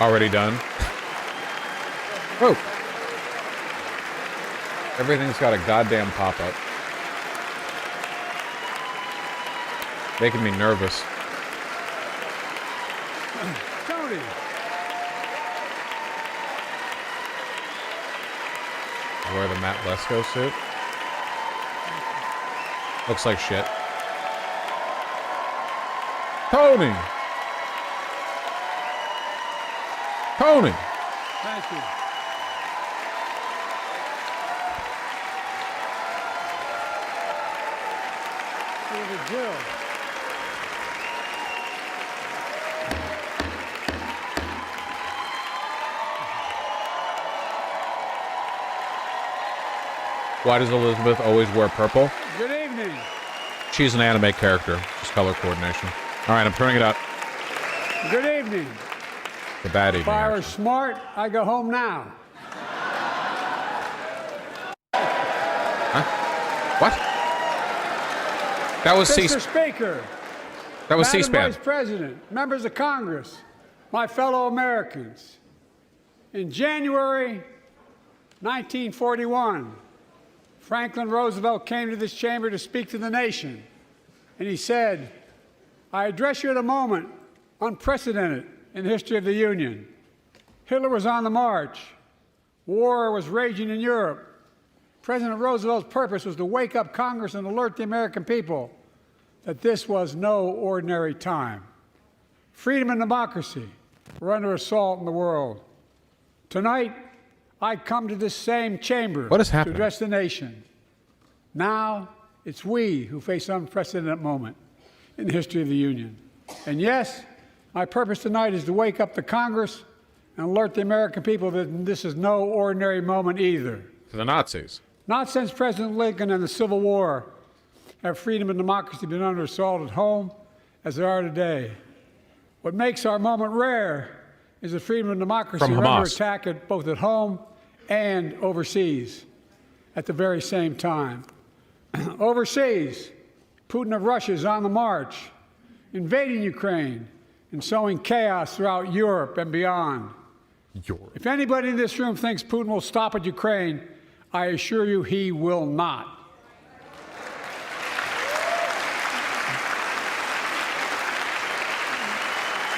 Already done. Oh. Everything's got a goddamn pop-up. Making me nervous. Tony. Wear the Matt Lesko suit. Looks like shit. Tony! Tony! Thank you. For the drill. Why does Elizabeth always wear purple? Good evening. She's an anime character. Just color coordination. All right, I'm turning it up. Good evening. The bad evening. If I were smart, I go home now. Huh? What? That was Mr. Speaker. That was Madam C-SPAN. Vice President, members of Congress, my fellow Americans. In January 1941, Franklin Roosevelt came to this chamber to speak to the nation, and he said, "I address you at a moment unprecedented in the history of the Union. Hitler was on the march. War was raging in Europe. President Roosevelt's purpose was to wake up Congress and alert the American people that this was no ordinary time. Freedom and democracy were under assault in the world. Tonight, I come to this same chamber What is to happening? address the nation. Now, it's we who face an unprecedented moment in the history of the Union. And yes, my purpose tonight is to wake up the Congress and alert the American people that this is no ordinary moment either. To the Nazis. Not since President Lincoln and the Civil War have freedom and democracy been under assault at home as they are today. What makes our moment rare is that freedom and democracy From are under Hamas. attack both at home and overseas at the very same time. Overseas, Putin of Russia is on the march, invading Ukraine and sowing chaos throughout Europe and beyond. If anybody in this room thinks Putin will stop at Ukraine, I assure you he will not.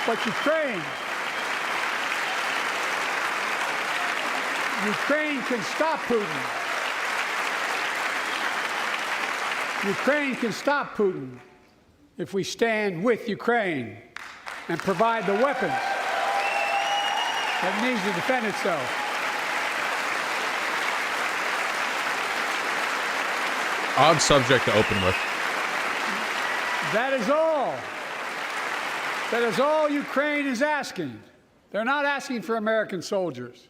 But Ukraine can stop Putin. Ukraine can stop Putin if we stand with Ukraine and provide the weapons that needs to defend itself. Odd subject to open with. That is all. That is all Ukraine is asking. They're not asking for American soldiers.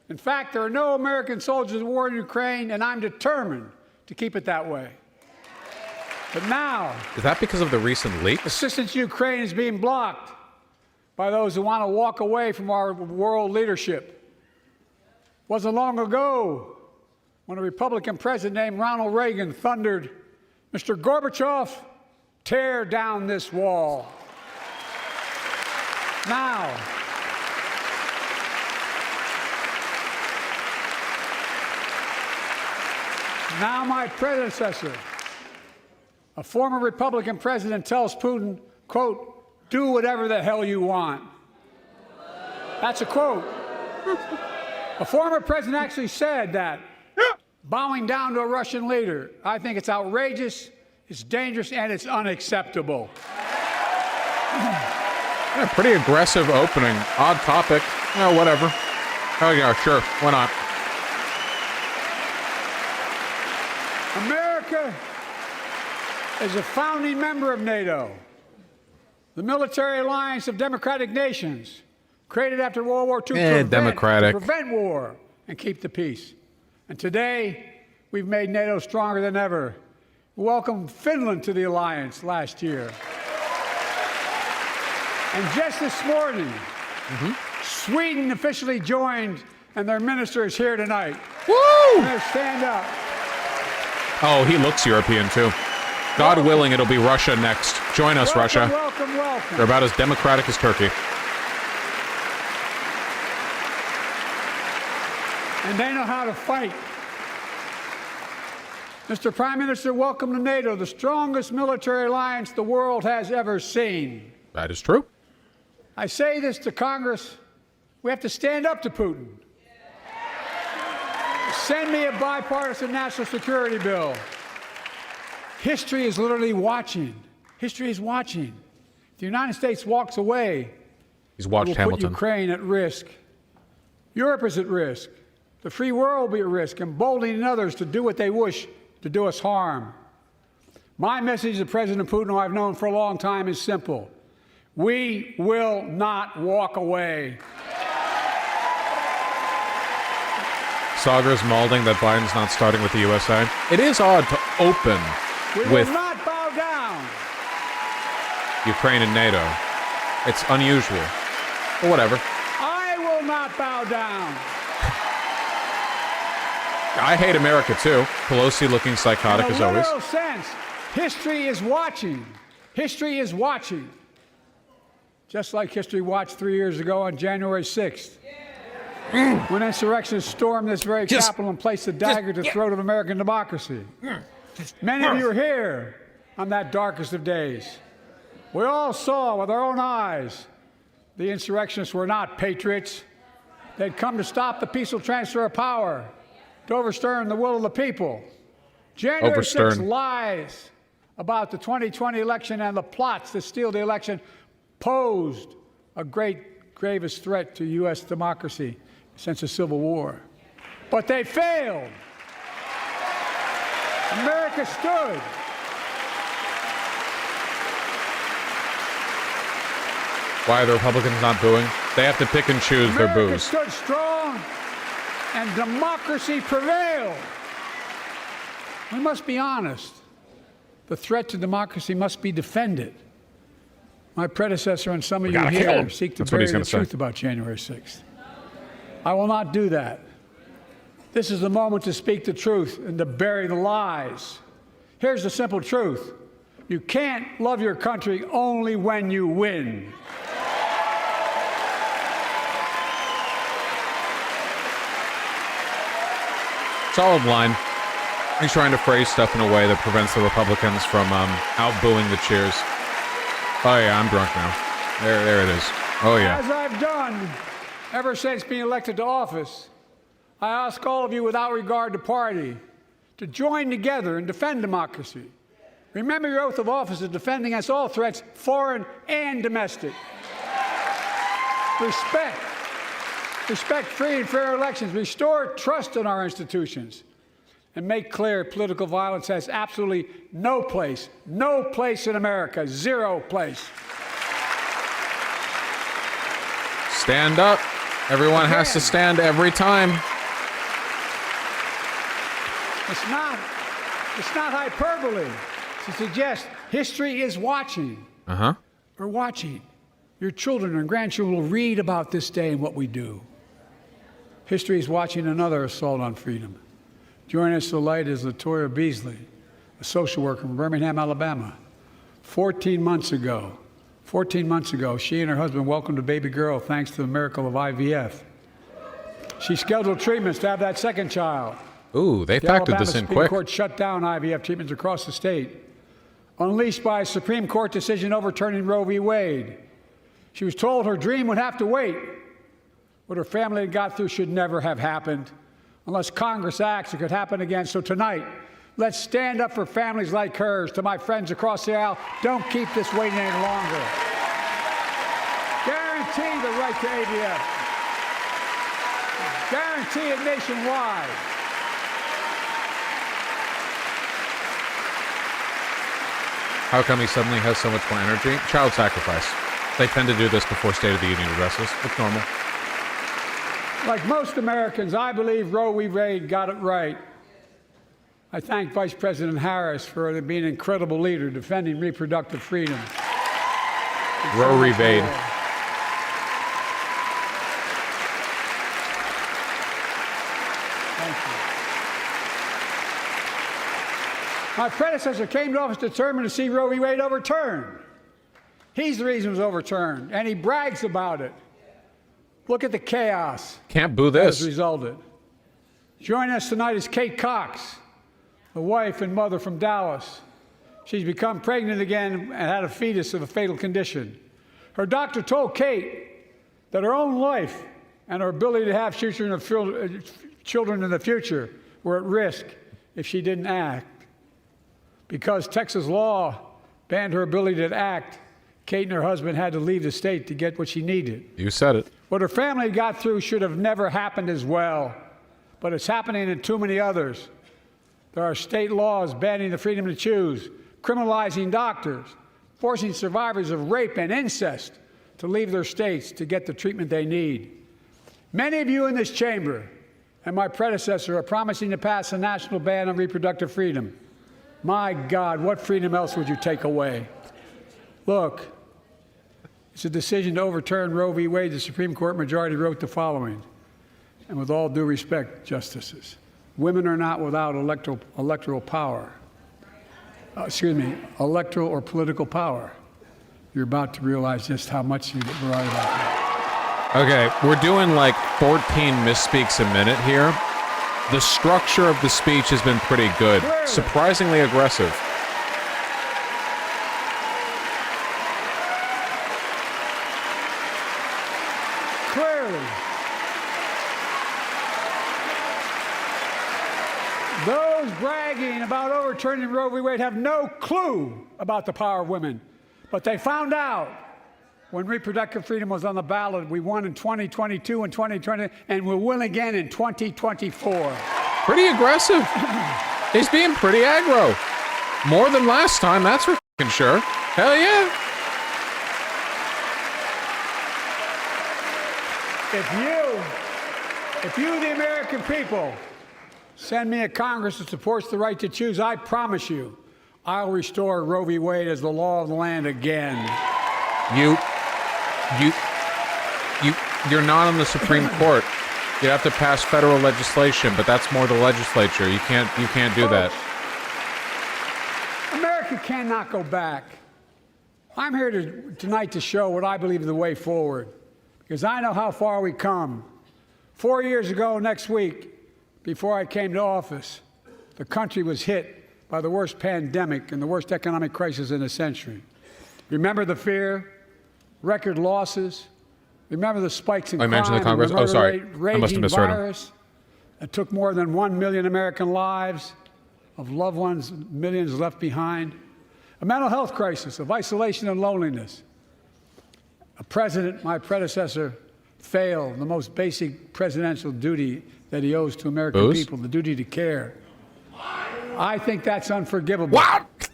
In fact, there are no American soldiers at war in Ukraine, and I'm determined to keep it that way. But now, Is that because of the recent leaks? assistance to Ukraine is being blocked by those who want to walk away from our world leadership. It wasn't long ago when a Republican president named Ronald Reagan thundered, "Mr. Gorbachev, tear down this wall." Now, my predecessor, a former Republican president, tells Putin, quote, "Do whatever the hell you want." That's a quote. A former president actually said that, bowing down to a Russian leader. I think it's outrageous, it's dangerous, and it's unacceptable. Yeah, pretty aggressive opening. Odd topic. Yeah, whatever. Oh yeah, sure. Why not? America is a founding member of NATO, the military alliance of democratic nations created after World War II to prevent war and keep the peace. And today, we've made NATO stronger than ever. We welcomed Finland to the alliance last year. And just this morning, Sweden officially joined, and their minister is here tonight. Woo! Stand up. Oh, he looks European, too. God willing, it'll be Russia next. Join us, Russia. Welcome. They're about as democratic as Turkey. And they know how to fight. Mr. Prime Minister, welcome to NATO, the strongest military alliance the world has ever seen. That is true. I say this to Congress, we have to stand up to Putin. Send me a bipartisan national security bill. History is literally watching. History is watching. If the United States walks away, He's watched it will put Hamilton. Ukraine at risk. Europe is at risk. The free world will be at risk, emboldening others to do what they wish to do us harm. My message to President Putin, who I've known for a long time, is simple. We will not walk away. Sagar's malding that Biden's not starting with the USA. It is odd to open with will not bow down. Ukraine and NATO. It's unusual. But whatever. I will not bow down. I hate America, too. Pelosi looking psychotic as always. In a literal sense, history is watching. History is watching. Just like history watched 3 years ago on January 6th. When insurrectionists stormed this very Capitol and placed a dagger to the throat of American democracy. Many of you are here on that darkest of days. We all saw with our own eyes the insurrectionists were not patriots. They'd come to stop the peaceful transfer of power, to overturn the will of the people. January 6th lies about the 2020 election and the plots to steal the election posed a gravest threat to U.S. democracy since the Civil War. But they failed. America stood. Why are the Republicans not booing? They have to pick and choose their America boos. stood strong, and democracy prevailed. We must be honest. The threat to democracy must be defended. My predecessor and some of you here seek to bury the truth about January 6th. I will not do that. This is the moment to speak the truth and to bury the lies. Here's the simple truth. You can't love your country only when you win. Solid line. He's trying to phrase stuff in a way that prevents the Republicans from out-booing the cheers. Oh, yeah, I'm drunk now. There it is. Oh, yeah. As I've done ever since being elected to office, I ask all of you, without regard to party, to join together and defend democracy. Remember your oath of office to defend against all threats, foreign and domestic. Respect free and fair elections. Restore trust in our institutions. And make clear political violence has absolutely no place in America, zero place. Stand up. Everyone has to stand every time. It's not hyperbole to suggest history is watching. We're watching. Your children and grandchildren will read about this day and what we do. History is watching another assault on freedom. Joining us tonight is Latoya Beasley, a social worker from Birmingham, Alabama. 14 months ago, she and her husband welcomed a baby girl thanks to the miracle of IVF. She scheduled treatments to have that second child. Ooh, they factored this in quick. The Supreme Court shut down IVF treatments across the state, unleashed by a Supreme Court decision overturning Roe v. Wade. She was told her dream would have to wait. What her family had got through should never have happened. Unless Congress acts, it could happen again. So tonight, let's stand up for families like hers. To my friends across the aisle, don't keep this waiting any longer. Guarantee the right to AVF. Guarantee it nationwide. How come he suddenly has so much more energy? Child sacrifice. They tend to do this before State of the Union addresses. It's normal. Like most Americans, I believe Roe v. Wade got it right. I thank Vice President Harris for being an incredible leader defending reproductive freedom. Roe v. Wade. My predecessor came to office determined to see Roe v. Wade overturned. He's the reason it was overturned, and he brags about it. Look at the chaos. Can't boo that has this. resulted. Joining us tonight is Kate Cox, a wife and mother from Dallas. She's become pregnant again and had a fetus of a fatal condition. Her doctor told Kate that her own life and her ability to have children in the future were at risk if she didn't act. Because Texas law banned her ability to act, Kate and her husband had to leave the state to get what she needed. You said it. What her family got through should have never happened as well, but it's happening in too many others. There are state laws banning the freedom to choose, criminalizing doctors, forcing survivors of rape and incest to leave their states to get the treatment they need. Many of you in this chamber and my predecessor are promising to pass a national ban on reproductive freedom. My God, what freedom else would you take away? Look, it's a decision to overturn Roe v. Wade. The Supreme Court majority wrote the following, and with all due respect, justices, women are not without electoral power. Electoral or political power. You're about to realize just how much you're right about that. Okay, we're doing like 14 misspeaks a minute here. The structure of the speech has been pretty good. Surprisingly aggressive. Clearly. Those bragging about overturning Roe v. Wade have no clue about the power of women. But they found out when reproductive freedom was on the ballot. We won in 2022 and 2020, and we'll win again in 2024. Pretty aggressive. He's being pretty aggro. More than last time, that's for f***ing sure. Hell yeah. If you, the American people, send me a Congress that supports the right to choose, I promise you, I'll restore Roe v. Wade as the law of the land again. You're not on the Supreme Court. You have to pass federal legislation, but that's more the legislature. You can't do that. America cannot go back. I'm here tonight to show what I believe is the way forward, because I know how far we come. 4 years ago next week, before I came to office, the country was hit by the worst pandemic and the worst economic crisis in a century. Remember the fear, record losses. Remember the spikes in crime. I mentioned the Congress. Oh, sorry. I must have misheard him. Virus that took more than 1 million American lives, of loved ones, millions left behind. A mental health crisis of isolation and loneliness. A president, my predecessor, failed the most basic presidential duty that he owes to American people, the duty to care. I think that's unforgivable. What?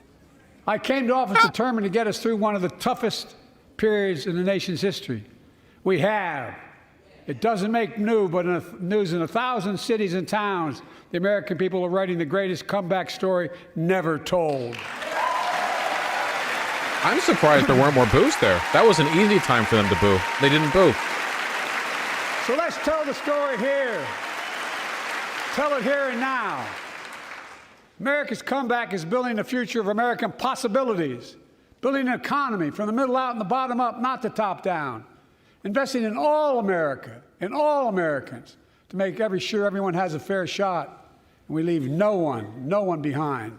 I came to office determined to get us through one of the toughest periods in the nation's history. We have. It doesn't make news in 1,000 cities and towns. The American people are writing the greatest comeback story never told. I'm surprised there weren't more boos there. That was an easy time for them to boo. They didn't boo. So let's tell the story here. Tell it here and now. America's comeback is building the future of American possibilities, building an economy from the middle out and the bottom up, not the top down, investing in all America, in all Americans, to make sure everyone has a fair shot, and we leave no one behind.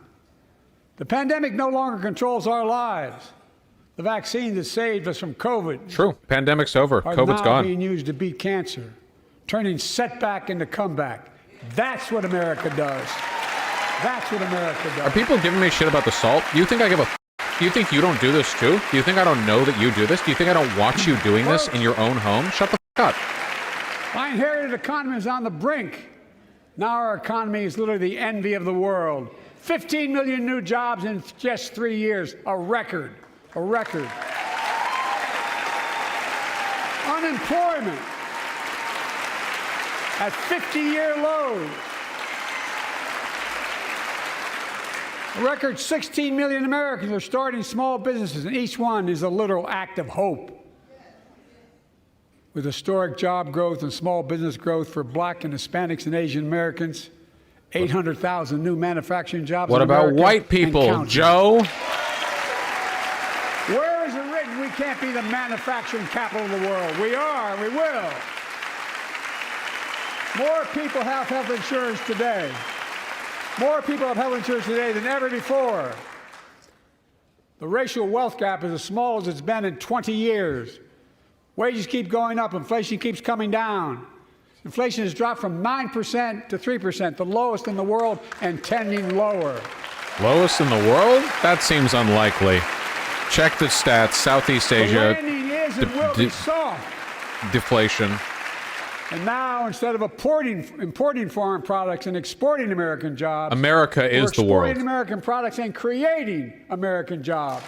The pandemic no longer controls our lives. The vaccine that saved us from COVID. True. Pandemic's over. COVID's now gone. Being used to beat cancer, turning setback into comeback. That's what America does. That's what America does. Are people giving me shit about the salt? Do you think I give a Do you think you don't do this too? Do you think I don't know that you do this? Do you think I don't watch you doing this in your own home? Shut the up. My inherited economy is on the brink. Now our economy is literally the envy of the world. 15 million new jobs in just 3 years, a record, a record. Unemployment at 50-year lows. A record 16 million Americans are starting small businesses, and each one is a literal act of hope. with historic job growth and small business growth for Black and Hispanics and Asian Americans, 800,000 new manufacturing jobs. What in about America white people, counting. Joe? Where is it written we can't be the manufacturing capital of the world? We are, we will. More people have health insurance today. More people have health insurance today than ever before. The racial wealth gap is as small as it's been in 20 years. Wages keep going up, inflation keeps coming down. Inflation has dropped from 9% to 3%, the lowest in the world and tending lower. Lowest in the world? That seems unlikely. Check the stats. Southeast Asia. The landing is and will be soft. Deflation. And now, instead of importing foreign products and exporting American jobs, America is the world. We're exporting American products and creating American jobs.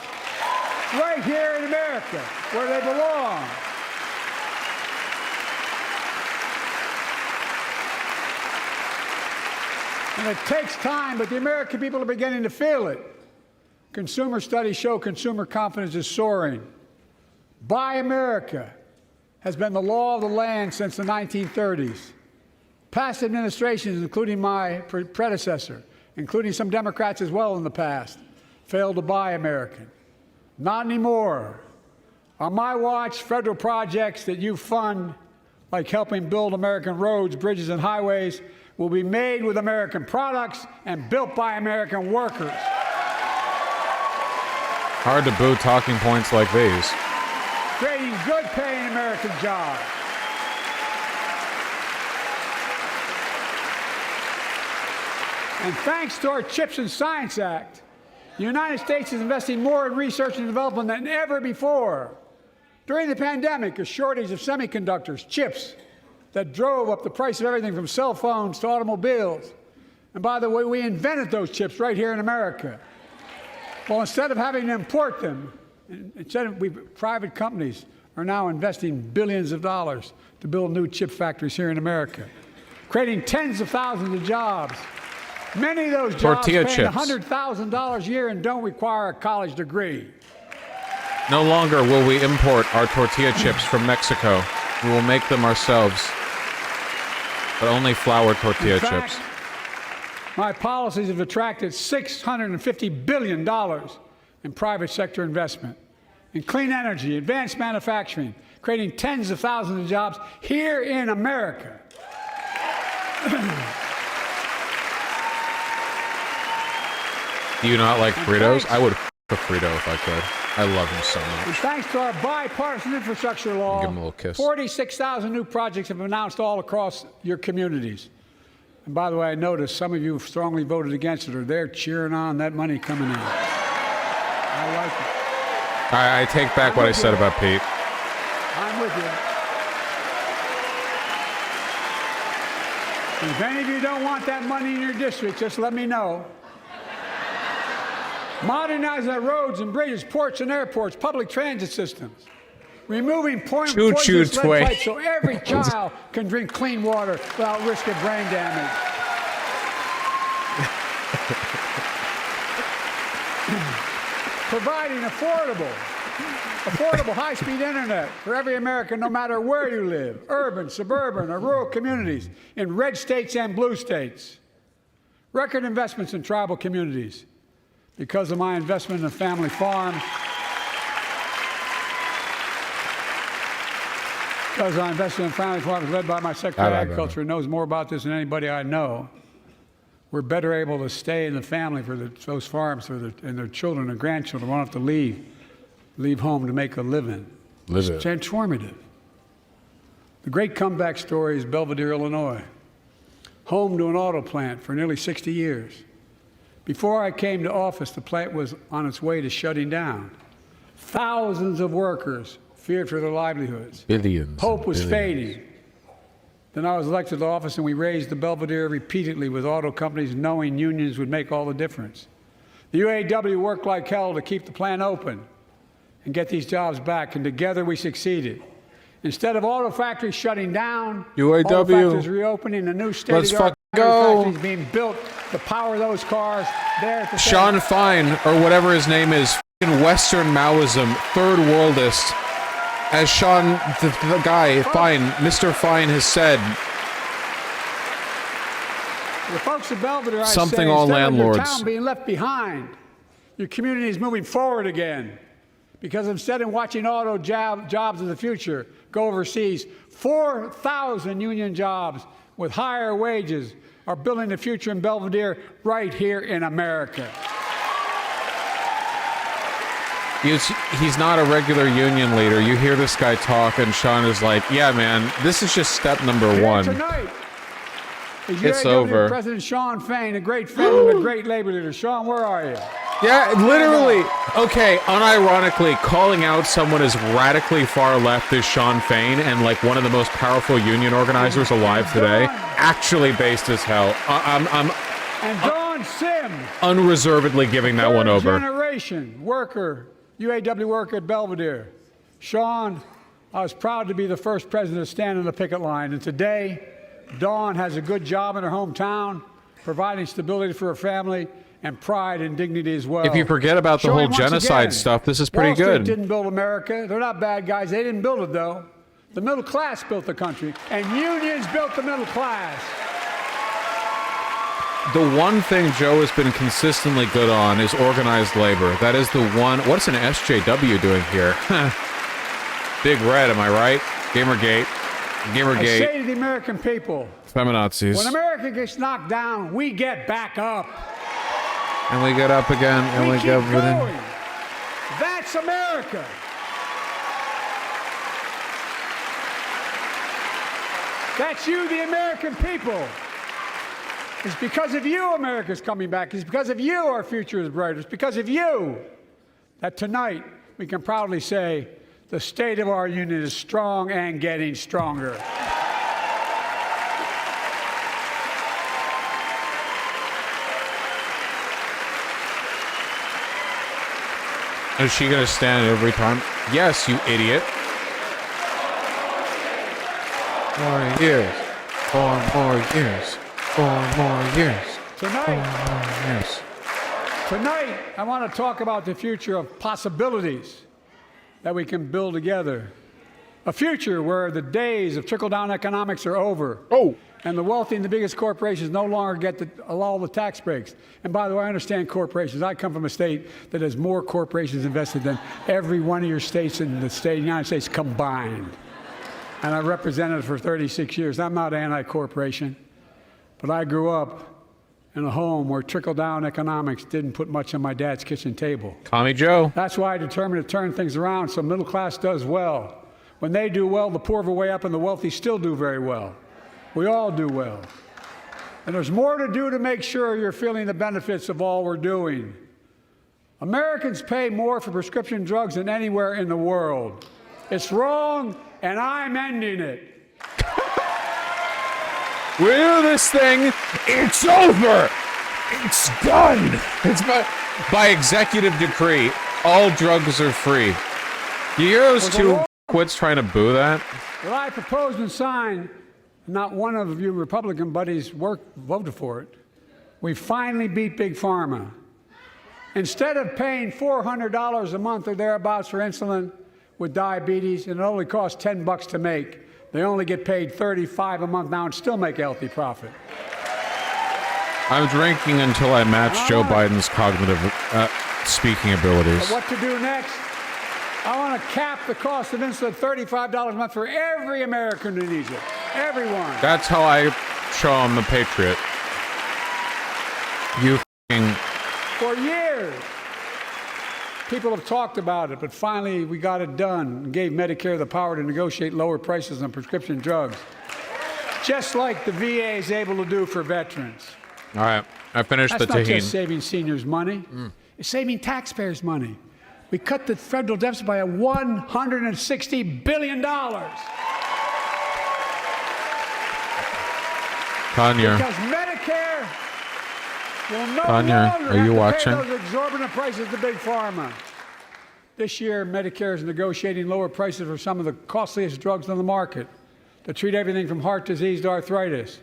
Right here in America, where they belong. And it takes time, but the American people are beginning to feel it. Consumer studies show consumer confidence is soaring. Buy America has been the law of the land since the 1930s. Past administrations, including my predecessor, including some Democrats as well in the past, failed to buy American. Not anymore. On my watch, federal projects that you fund, like helping build American roads, bridges, and highways, will be made with American products and built by American workers. Hard to boo talking points like these. Creating good-paying American jobs. And thanks to our CHIPS and Science Act, the United States is investing more in research and development than ever before. During the pandemic, a shortage of semiconductors, chips, that drove up the price of everything from cell phones to automobiles. And by the way, we invented those chips right here in America. Well, instead of having to import them, private companies are now investing billions of dollars to build new chip factories here in America, creating tens of thousands of jobs. Many of those jobs paying $100,000 a year and don't require a college degree. No longer will we import our tortilla chips from Mexico. We will make them ourselves, but only flour tortilla chips. My policies have attracted $650 billion in private sector investment in clean energy, advanced manufacturing, creating tens of thousands of jobs here in America. Do you not like Fritos? I would f a Frito if I could. I love him so much. And thanks to our bipartisan infrastructure law, give him a little kiss. 46,000 new projects have been announced all across your communities. And by the way, I noticed some of you strongly voted against it, or they're cheering on that money coming in. I like it. I take back what I said about Pete. I'm with you. And if any of you don't want that money in your district, just let me know. Modernizing our roads and bridges, ports and airports, public transit systems. Removing poisonous lead pipes so every child can drink clean water without risk of brain damage. Providing affordable high-speed internet for every American, no matter where you live, urban, suburban, or rural communities, in red states and blue states. Record investments in tribal communities. Because of my investment in a family farm, because I invested in family farms led by my Secretary of Agriculture, who knows more about this than anybody I know, we're better able to stay in the family for those farms and their children and grandchildren won't have to leave home to make a living. It's transformative. The great comeback story is Belvedere, Illinois, home to an auto plant for nearly 60 years. Before I came to office, the plant was on its way to shutting down. Thousands of workers feared for their livelihoods. Billions. Hope was fading. Then I was elected to office, and we raised the Belvedere repeatedly with auto companies, knowing unions would make all the difference. The UAW worked like hell to keep the plant open and get these jobs back, and together we succeeded. Instead of auto factories shutting down, auto factories reopening, a new state-of-the-art factories being built to power those cars there at the Sean Fine, or whatever his name is, Western Maoism, third worldist, As Sean, the guy, Fine, Mr. Fine has said, the folks of Belvedere, something I say, all instead landlords. of your town being left behind, your community is moving forward again. Because instead of watching auto jobs of the future go overseas, 4,000 union jobs with higher wages are building the future in Belvedere right here in America. He's not a regular union leader. You hear this guy talk, and Sean is like, yeah, man, this is just step number one. Tonight is it's UAW over. President Sean Fain, a great friend and a great labor leader. Sean, where are you? Yeah, literally. Okay, unironically, calling out someone as radically far left as Sean Fain and like one of the most powerful union organizers alive today, actually based as hell. And Don Sims, unreservedly giving that one over. Generation worker, UAW worker at Belvedere. Sean, I was proud to be the first president to stand on the picket line, and today, Dawn has a good job in her hometown, providing stability for her family and pride and dignity as well. If you forget about the whole genocide stuff, this is pretty good. Wall Street didn't build America. They're not bad guys. They didn't build it, though. The middle class built the country, and unions built the middle class. The one thing Joe has been consistently good on is organized labor. That is the one. What's an SJW doing here? Big Red, am I right? Gamergate. Gamergate. I say to the American people, feminazis. when America gets knocked down, we get back up. And we get up again, and we go going. That's America. That's you, the American people. It's because of you America's coming back. It's because of you our future is brighter. It's because of you that tonight we can proudly say the state of our union is strong and getting stronger. Is she going to stand every time? Yes, you idiot. 4 years. 4 more years. 4 more years. Tonight, I want to talk about the future of possibilities that we can build together. A future where the days of trickle-down economics are over. And the wealthy and the biggest corporations no longer get all the tax breaks. And by the way, I understand corporations. I come from a state that has more corporations invested than every one of your states in the state of the United States combined. And I represented it for 36 years. I'm not anti-corporation, but I grew up in a home where trickle-down economics didn't put much on my dad's kitchen table. Commie Joe. That's why I determined to turn things around so middle class does well. When they do well, the poor have a way up and the wealthy still do very well. We all do well. And there's more to do to make sure you're feeling the benefits of all we're doing. Americans pay more for prescription drugs than anywhere in the world. It's wrong, and I'm ending it. We do this thing. It's over. It's done. It's by executive decree. All drugs are free. You hear those two quits trying to boo that? Well, I proposed and signed. Not one of you Republican buddies voted for it. We finally beat Big Pharma. Instead of paying $400 a month or thereabouts for insulin with diabetes, and it only costs $10 to make, they only get paid $35 a month now and still make a healthy profit. I'm drinking until I match Joe Biden's cognitive speaking abilities. But what to do next? I want to cap the cost of insulin at $35 a month for every American who needs it. Everyone. That's how I show I'm a patriot. You f***ing... For years, people have talked about it, but finally we got it done and gave Medicare the power to negotiate lower prices on prescription drugs, just like the VA is able to do for veterans. All right, I finished the tahini. That's not just saving seniors money. It's saving taxpayers money. We cut the federal deficit by $160 billion. Tanya. Because Medicare will no Tanya, longer are you have watching? to pay those exorbitant prices to Big Pharma. This year, Medicare is negotiating lower prices for some of the costliest drugs on the market to treat everything from heart disease to arthritis.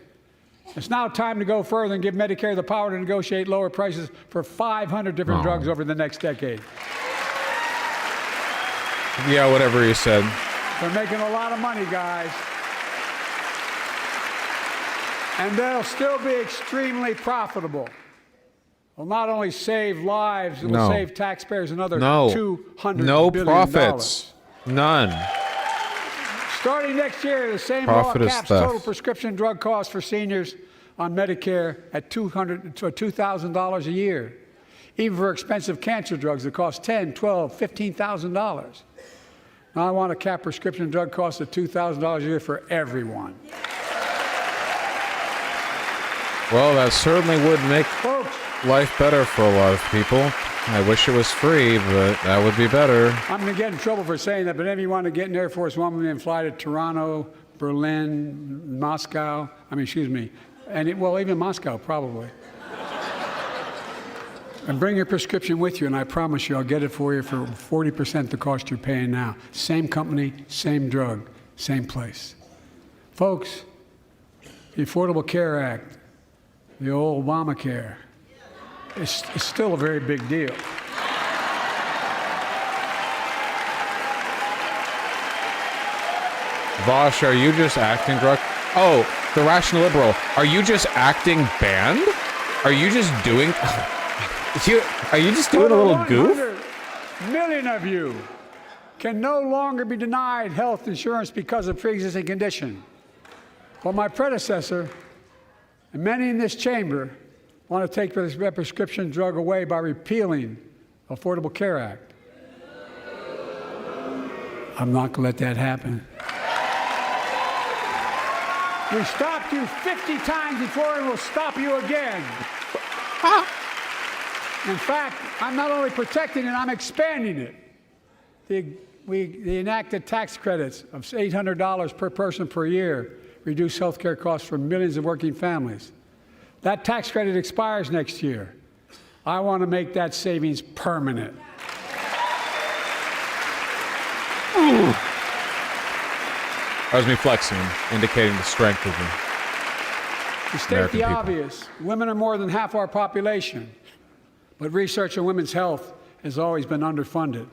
It's now time to go further and give Medicare the power to negotiate lower prices for 500 different drugs over the next decade. Yeah, whatever you said. They're making a lot of money, guys. And they'll still be extremely profitable. Will not only save lives, it will save taxpayers another $200 billion. No profits. None. Starting next year, the same Profit law is caps theft. total prescription drug costs for seniors on Medicare at $2,000 a year. Even for expensive cancer drugs that cost $10,000, $12,000, $15,000. Now I want to cap prescription drug costs at $2,000 a year for everyone. Well, that certainly would make Folks, life better for a lot of people. I wish it was free, but that would be better. I'm going to get in trouble for saying that, but if you want to get an Air Force One and fly to Toronto, Berlin, Moscow, well, even Moscow, probably. And bring your prescription with you, and I promise you I'll get it for you for 40% the cost you're paying now. Same company, same drug, same place. Folks, the Affordable Care Act, the old Obamacare, it's still a very big deal. Vaush, are you just acting drunk? Oh, the Rational Liberal. Are you just acting banned? Are you just doing... Are you just doing a little goof? 100 million of you can no longer be denied health insurance because of pre-existing condition. Well, my predecessor and many in this chamber want to take this prescription drug away by repealing the Affordable Care Act. I'm not going to let that happen. We stopped you 50 times before and we'll stop you again. In fact, I'm not only protecting it, I'm expanding it. We enacted tax credits of $800 per person per year, reduce health care costs for millions of working families. That tax credit expires next year. I want to make that savings permanent. That was me flexing, indicating the strength of them. To state the obvious, women are more than half our population, but research on women's health has always been underfunded.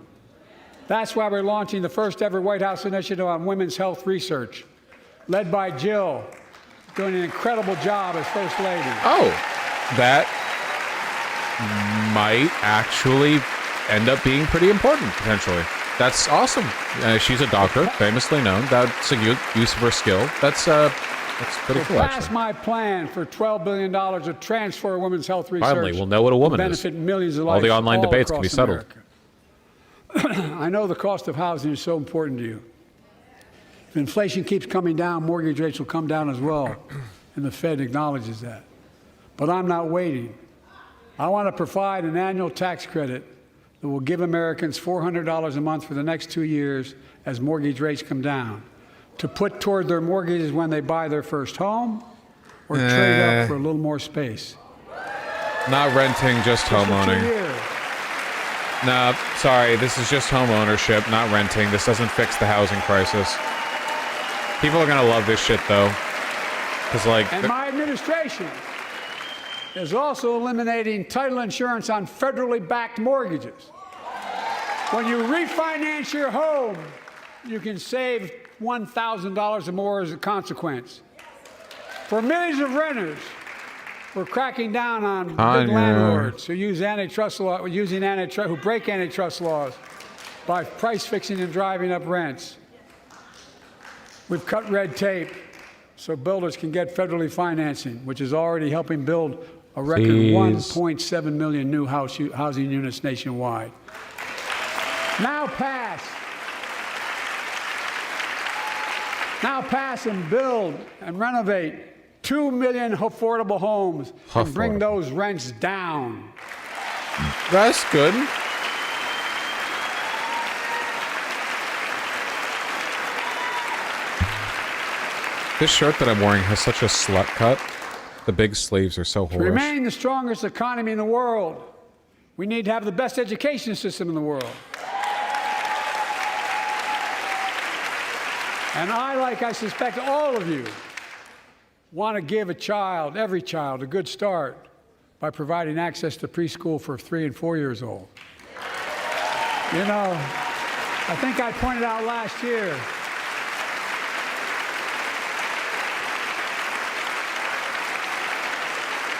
That's why we're launching the first ever White House initiative on women's health research, led by Jill, doing an incredible job as First Lady. Oh, that might actually end up being pretty important, potentially. That's awesome. She's a doctor, famously known. That's a good use of her skill. That's pretty cool, Pass actually. my plan for $12 billion to transfer women's health research. Finally, we'll know what a woman is. Benefit millions of All lives the online all debates can be across settled. America. I know the cost of housing is so important to you. If inflation keeps coming down, mortgage rates will come down as well, and the Fed acknowledges that. But I'm not waiting. I want to provide an annual tax credit that will give Americans $400 a month for the next 2 years as mortgage rates come down, to put toward their mortgages when they buy their first home or trade up for a little more space. Not renting, just home For 2 owning. years. No, sorry, this is just home ownership, not renting. This doesn't fix the housing crisis. People are gonna love this shit, though. Because, like... And my administration is also eliminating title insurance on federally backed mortgages. When you refinance your home, you can save $1,000 or more as a consequence. For millions of renters, we're cracking down on big landlords who use antitrust law, who break antitrust laws by price fixing and driving up rents. We've cut red tape so builders can get federally financing, which is already helping build a record 1.7 million new housing units nationwide. Now pass and build and renovate 2 million affordable homes and bring those rents down. That's good. This shirt that I'm wearing has such a slut cut. The big sleeves are so To horrible. remain the strongest economy in the world, we need to have the best education system in the world. And I suspect all of you, want to give every child, a good start by providing access to preschool for 3 and 4 years old. You know, I think I pointed out last year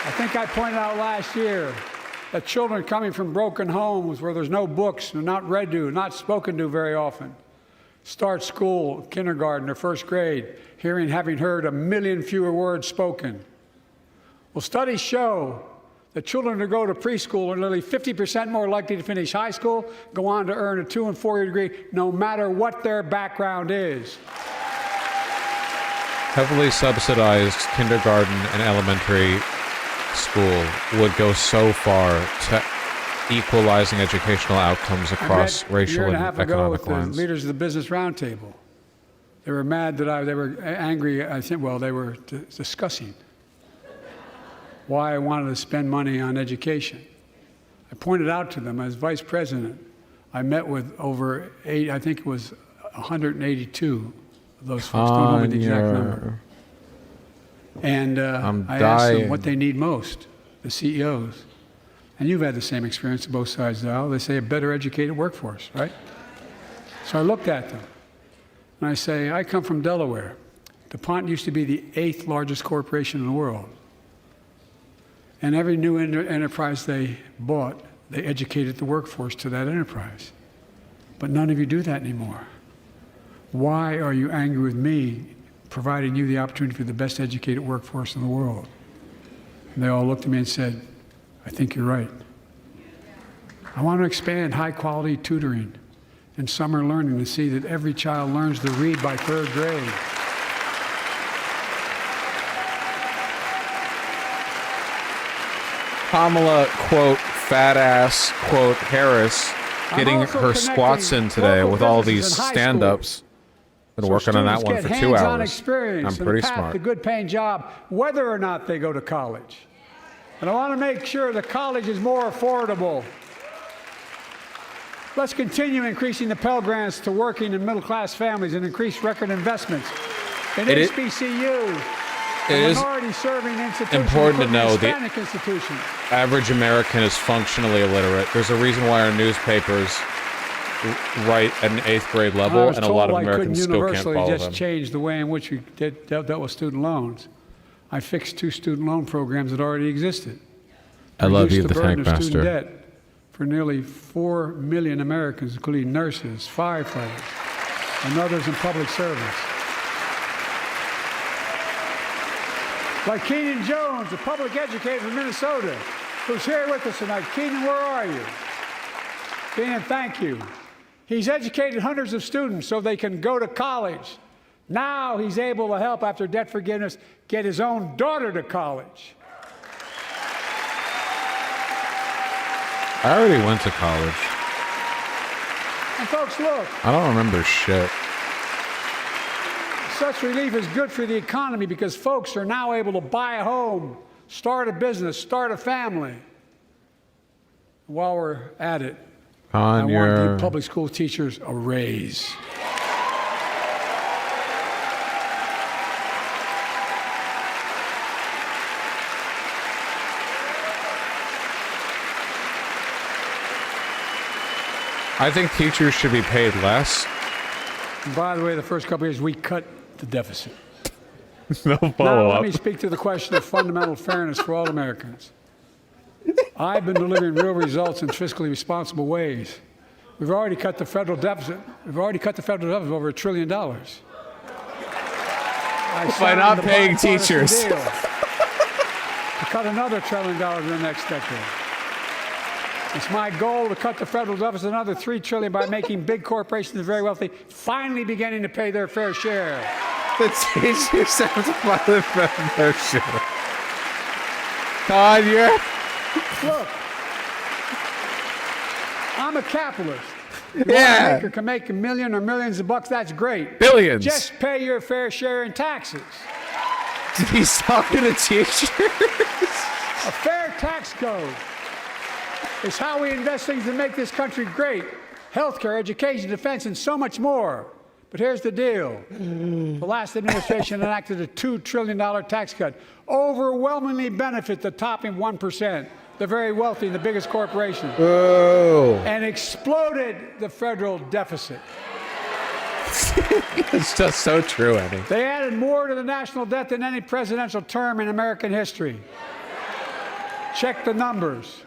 I think I pointed out last year that children coming from broken homes where there's no books, they're not read to, not spoken to very often, start school, kindergarten, or first grade, having heard 1 million fewer words spoken. Well, studies show that children who go to preschool are nearly 50% more likely to finish high school, go on to earn a 2- and 4-year degree, no matter what their background is. Heavily subsidized kindergarten and elementary school would go so far to equalizing educational outcomes across racial and economic lines. With the leaders of the Business Roundtable. They were mad that they were angry, I think, well, they were discussing why I wanted to spend money on education. I pointed out to them as vice president, I met with over 182 of those folks, don't know the exact number. And I asked them what they need most, the CEOs. And you've had the same experience on both sides of the aisle. They say a better educated workforce, right? So I looked at them and I say, I come from Delaware. DuPont used to be the 8th largest corporation in the world. And every new enterprise they bought, they educated the workforce to that enterprise. But none of you do that anymore. Why are you angry with me providing you the opportunity for the best educated workforce in the world? And they all looked at me and said, I think you're right. I want to expand high-quality tutoring and summer learning to see that every child learns to read by 3rd grade. Kamala, quote, fat ass, quote, Harris, getting her squats in today with all these stand-ups. Been working on that one for 2 hours. I'm pretty smart. A good paying job, whether or not they go to college. And I want to make sure the college is more affordable. Let's continue increasing the Pell Grants to working and middle-class families and increase record investments in HBCUs. It is minority-serving institutions, important to know the institutions. Average American is functionally illiterate. There's a reason why our newspapers write at an 8th grade level, and a lot of Americans still can't follow them. I was told I couldn't universally just change the way in which we dealt with student loans. I fixed 2 student loan programs that already existed. I love you, the Tank Master. Student debt for nearly 4 million Americans, including nurses, firefighters, and others in public service. Like Keenan Jones, a public educator from Minnesota, who's here with us tonight. Keenan, where are you? Keenan, thank you. He's educated hundreds of students so they can go to college. Now he's able to help, after debt forgiveness, get his own daughter to college. I already went to college. And folks, look. I don't remember shit. Such relief is good for the economy because folks are now able to buy a home, start a business, start a family. While we're at it, I want to give public school teachers a raise. I think teachers should be paid less. And by the way, the first couple of years, we cut the deficit. No follow-up. Now, let me speak to the question of fundamental fairness for all Americans. I've been delivering real results in fiscally responsible ways. We've already cut the federal deficit. We've already cut the federal deficit over $1 trillion. By not paying teachers. To cut another $1 trillion in the next decade. It's my goal to cut the federal deficit another $3 trillion by making big corporations and very wealthy finally beginning to pay their fair share. The teachers have to file their fair share. Todd, you're... Look, I'm a capitalist. Yeah. You can make $1 million or millions of bucks, that's great. Billions. Just pay your fair share in taxes. He's talking to teachers. A fair tax code is how we invest things to make this country great. Healthcare, education, defense, and so much more. But here's the deal. The last administration enacted a $2 trillion tax cut, overwhelmingly benefit the top 1%, the very wealthy and the biggest corporations, and exploded the federal deficit. It's just so true, Eddie. They added more to the national debt than any presidential term in American history. check the numbers.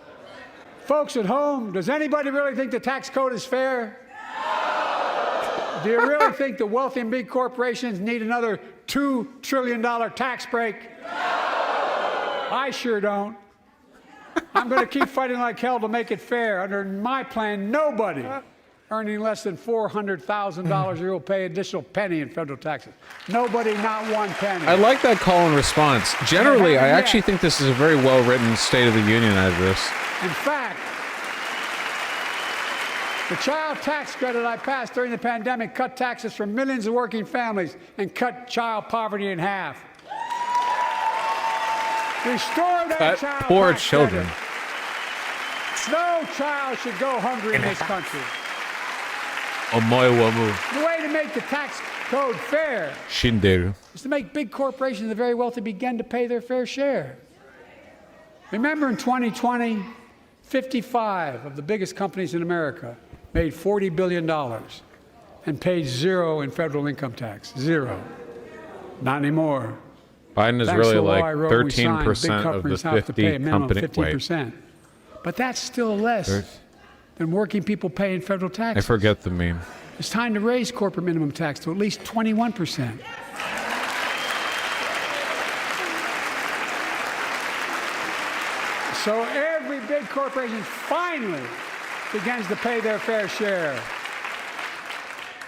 Folks at home, does anybody really think the tax code is fair? Do you really think the wealthy and big corporations need another $2 trillion tax break? I sure don't. I'm going to keep fighting like hell to make it fair. Under my plan, nobody earning less than $400,000 a year will pay an additional penny in federal taxes. Nobody, not one penny. I like that call and response. Generally, I actually think this is a very well-written State of the Union out of this. In fact, the child tax credit I passed during the pandemic cut taxes for millions of working families and cut child poverty in half. Restore that child poor tax children. credit. No child should go hungry in this country. The way to make the tax code fair is to make big corporations and the very wealthy begin to pay their fair share. Remember in 2020, 55 of the biggest companies in America made $40 billion and paid zero in federal income tax. Zero. Not anymore. Biden is Thanks really to the law like I wrote, we 13% signed, of the big companies have to pay a 50 minimum of company. 15%. But that's still less than working people pay in federal I taxes. forget the meme. It's time to raise corporate minimum tax to at least 21%. So every big corporation finally begins to pay their fair share.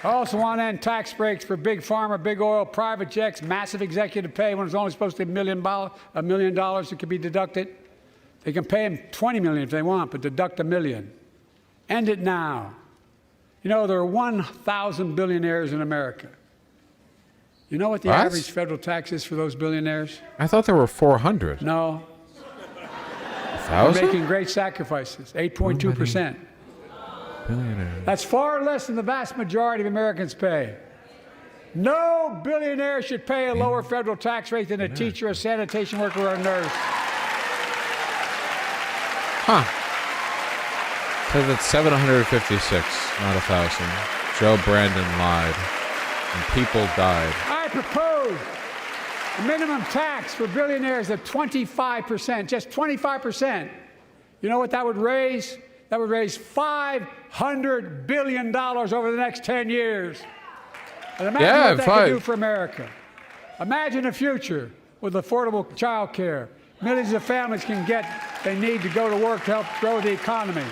I also want to end tax breaks for big pharma, big oil, private jets, massive executive pay when it's only supposed to be $1 million that could be deducted. They can pay them $20 million if they want, but deduct $1 million. End it now. You know, there are 1,000 billionaires in America. You know what the average federal tax is for those billionaires? I thought there were 400. No. 1,000? They're making great sacrifices, 8.2%. That's far less than the vast majority of Americans pay. No billionaire should pay a lower federal tax rate than a teacher, a sanitation worker, or a nurse. Huh. Says it's 756, not 1,000. Joe Brandon lied, and people died. I propose a minimum tax for billionaires of 25%, just 25%. You know what that would raise? That would raise $500 billion over the next 10 years. And imagine what that could do for America. Imagine a future with affordable child care. Millions of families can get what they need to go to work to help grow the economy.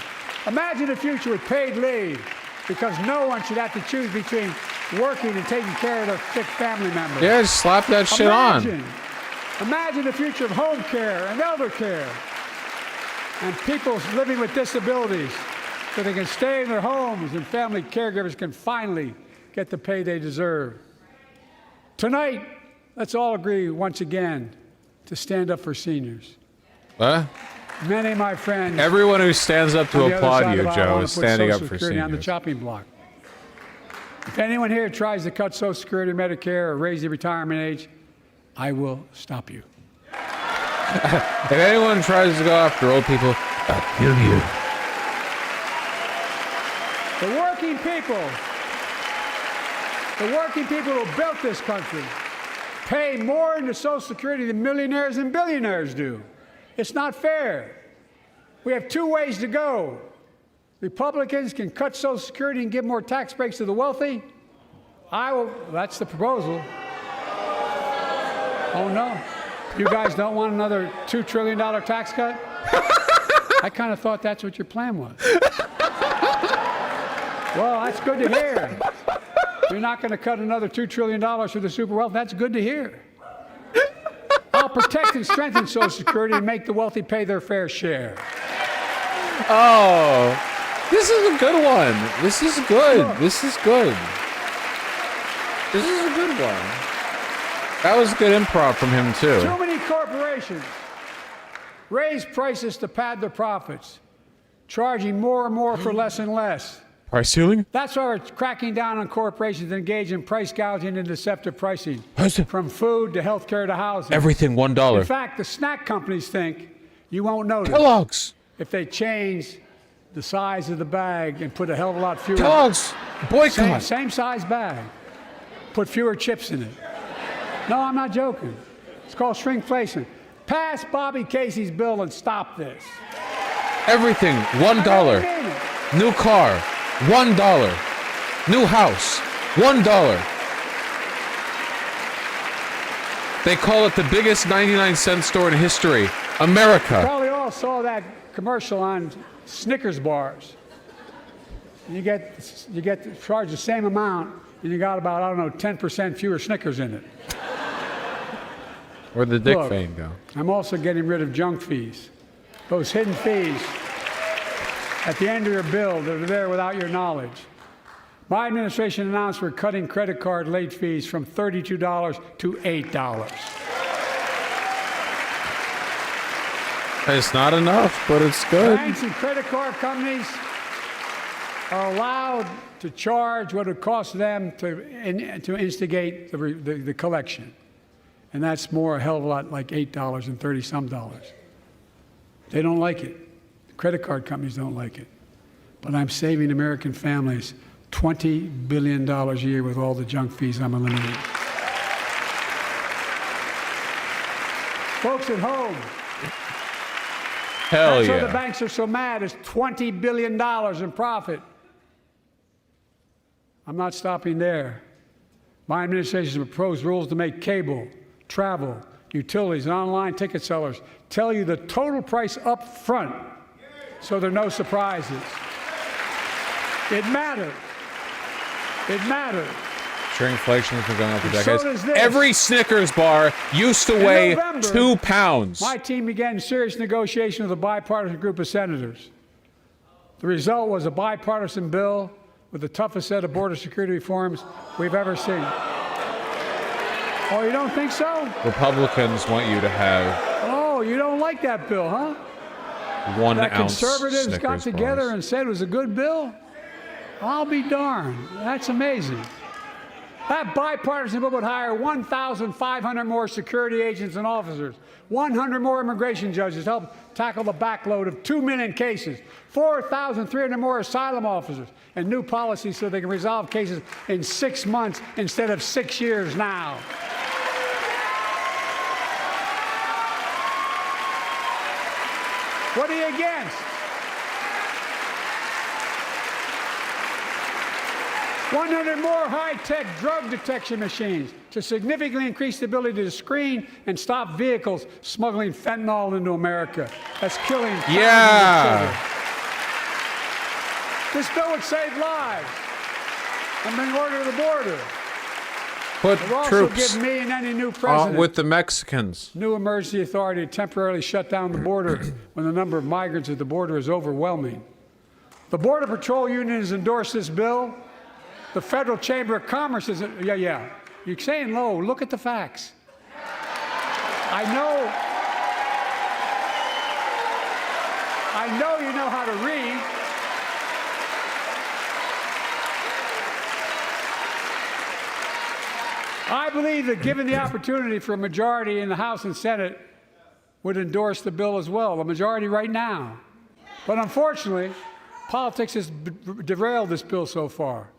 Imagine a future with paid leave, because no one should have to choose between working and taking care of their sick family members. Yeah, just slap that shit on. Imagine the future of home care and elder care, and people living with disabilities, so they can stay in their homes and family caregivers can finally get the pay they deserve. Tonight, let's all agree once again to stand up for seniors. What? Many of my friends. Everyone who stands up to applaud you, Joe, is standing up for seniors. On the seniors. chopping block. If anyone here tries to cut Social Security, Medicare, or raise the retirement age, I will stop you. If anyone tries to go after old people, I'll kill you. The working people who built this country pay more into Social Security than millionaires and billionaires do. It's not fair. We have two ways to go. Republicans can cut Social Security and give more tax breaks to the wealthy. That's the proposal. Oh no. You guys don't want another $2 trillion tax cut? I kind of thought that's what your plan was. Well, that's good to hear. You're not going to cut another $2 trillion for the super wealthy. That's good to hear. I'll protect and strengthen Social Security and make the wealthy pay their fair share. Oh, this is a good one. This is good. This is good. This is a good one. That was good improv from him, too. Too many corporations raise prices to pad their profits, charging more and more for less and less. Price ceiling? That's why we're cracking down on corporations that engage in price gouging and deceptive pricing, from food to healthcare to housing. Everything $1. In fact, the snack companies think you won't notice. Kellogg's. If they change the size of the bag and put a hell of a lot fewer. Kellogg's. Boycott. Same size bag. Put fewer chips in it. No, I'm not joking. It's called shrinkflation. Pass Bobby Casey's bill and stop this. Everything, $1. New car, $1. New house, $1. They call it the biggest 99-cent store in history. America. Probably all saw that commercial on Snickers bars. You get charged the same amount, and you got about, I don't know, 10% fewer Snickers in it. Where'd the dick Look, vein go? I'm also getting rid of junk fees. Those hidden fees at the end of your bill that are there without your knowledge. My administration announced we're cutting credit card late fees from $32 to $8. It's not enough, but it's good. Banks and credit card companies are allowed to charge what it costs them to instigate the collection. And that's more a hell of a lot like $8 and 30-some dollars. They don't like it. The credit card companies don't like it. But I'm saving American families $20 billion a year with all the junk fees I'm eliminating. Folks at home, Hell that's yeah. why the banks are so mad. It's $20 billion in profit. I'm not stopping there. My administration has proposed rules to make cable, travel, utilities, and online ticket sellers tell you the total price up front so there are no surprises. It matters. It matters. Sure, inflation has been going up for And so decades. does this. Every Snickers bar used to In weigh November, 2 pounds. My team began serious negotiation with a bipartisan group of senators. The result was a bipartisan bill with the toughest set of border security reforms we've ever seen. Oh, you don't think so? Republicans want you to have Oh, you don't like that bill, huh? 1 That ounce conservatives Snickers got together bars. and said it was a good bill? I'll be darned. That's amazing. That bipartisan bill would hire 1,500 more security agents and officers, 100 more immigration judges to help tackle the backload of 2 million cases, 4,300 more asylum officers, and new policies so they can resolve cases in 6 months instead of 6 years now. What are you against? 100 more high-tech drug detection machines to significantly increase the ability to screen and stop vehicles smuggling fentanyl into America. That's killing thousands of children. This bill would save lives and bring order to the border. Put It will also troops give me and any new president with the Mexicans. new emergency authority to temporarily shut down the border when the number of migrants at the border is overwhelming. The Border Patrol Union has endorsed this bill. The Federal Chamber of Commerce is, yeah. You're saying low. Look at the facts. I know you know how to read. I believe that given the opportunity for a majority in the House and Senate would endorse the bill as well, a majority right now. But unfortunately, politics has derailed this bill so far.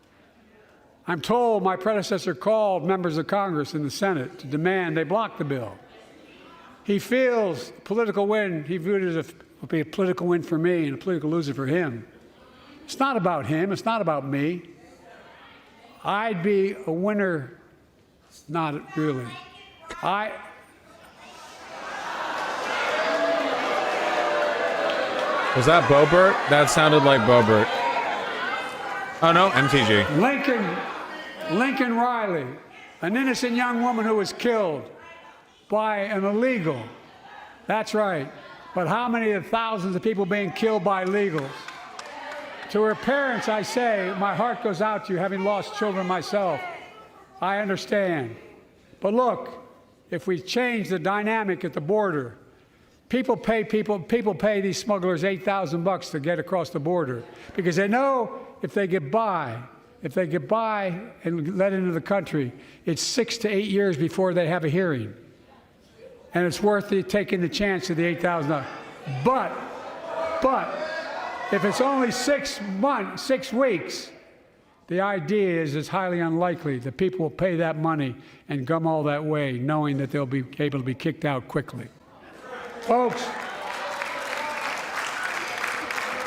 I'm told my predecessor called members of Congress in the Senate to demand they block the bill. He feels political win, he viewed it as a political win for me and a political loser for him. It's not about him, it's not about me. I'd be a winner, not really. Was that Boebert? That sounded like Boebert. Oh no, MTG. Lincoln Riley, an innocent young woman who was killed by an illegal. That's right. But how many of the thousands of people being killed by illegals? To her parents, I say, my heart goes out to you, having lost children myself. I understand. But look, if we change the dynamic at the border, people pay these smugglers $8,000 to get across the border because they know if they get by and let into the country, it's 6 to 8 years before they have a hearing. And it's worth taking the chance of the $8,000. But if it's only 6 weeks, the idea is it's highly unlikely that people will pay that money and come all that way knowing that they'll be able to be kicked out quickly. Folks,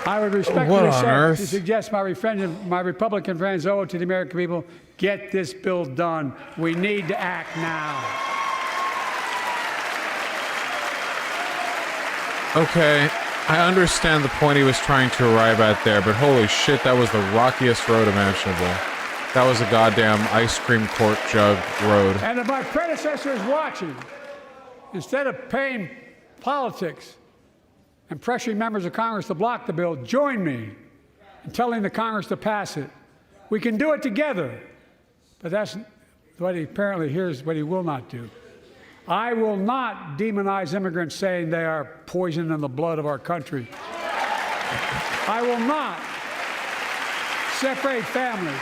I would respectfully suggest my Republican friends owe it to the American people, get this bill done. We need to act now. Okay, I understand the point he was trying to arrive at there, but holy shit, that was the rockiest road imaginable. That was a goddamn ice cream court jug road. And if my predecessor is watching, instead of paying politics and pressuring members of Congress to block the bill, join me in telling the Congress to pass it. We can do it together. But that's what he apparently here's what he will not do. I will not demonize immigrants saying they are poison in the blood of our country. I will not separate families.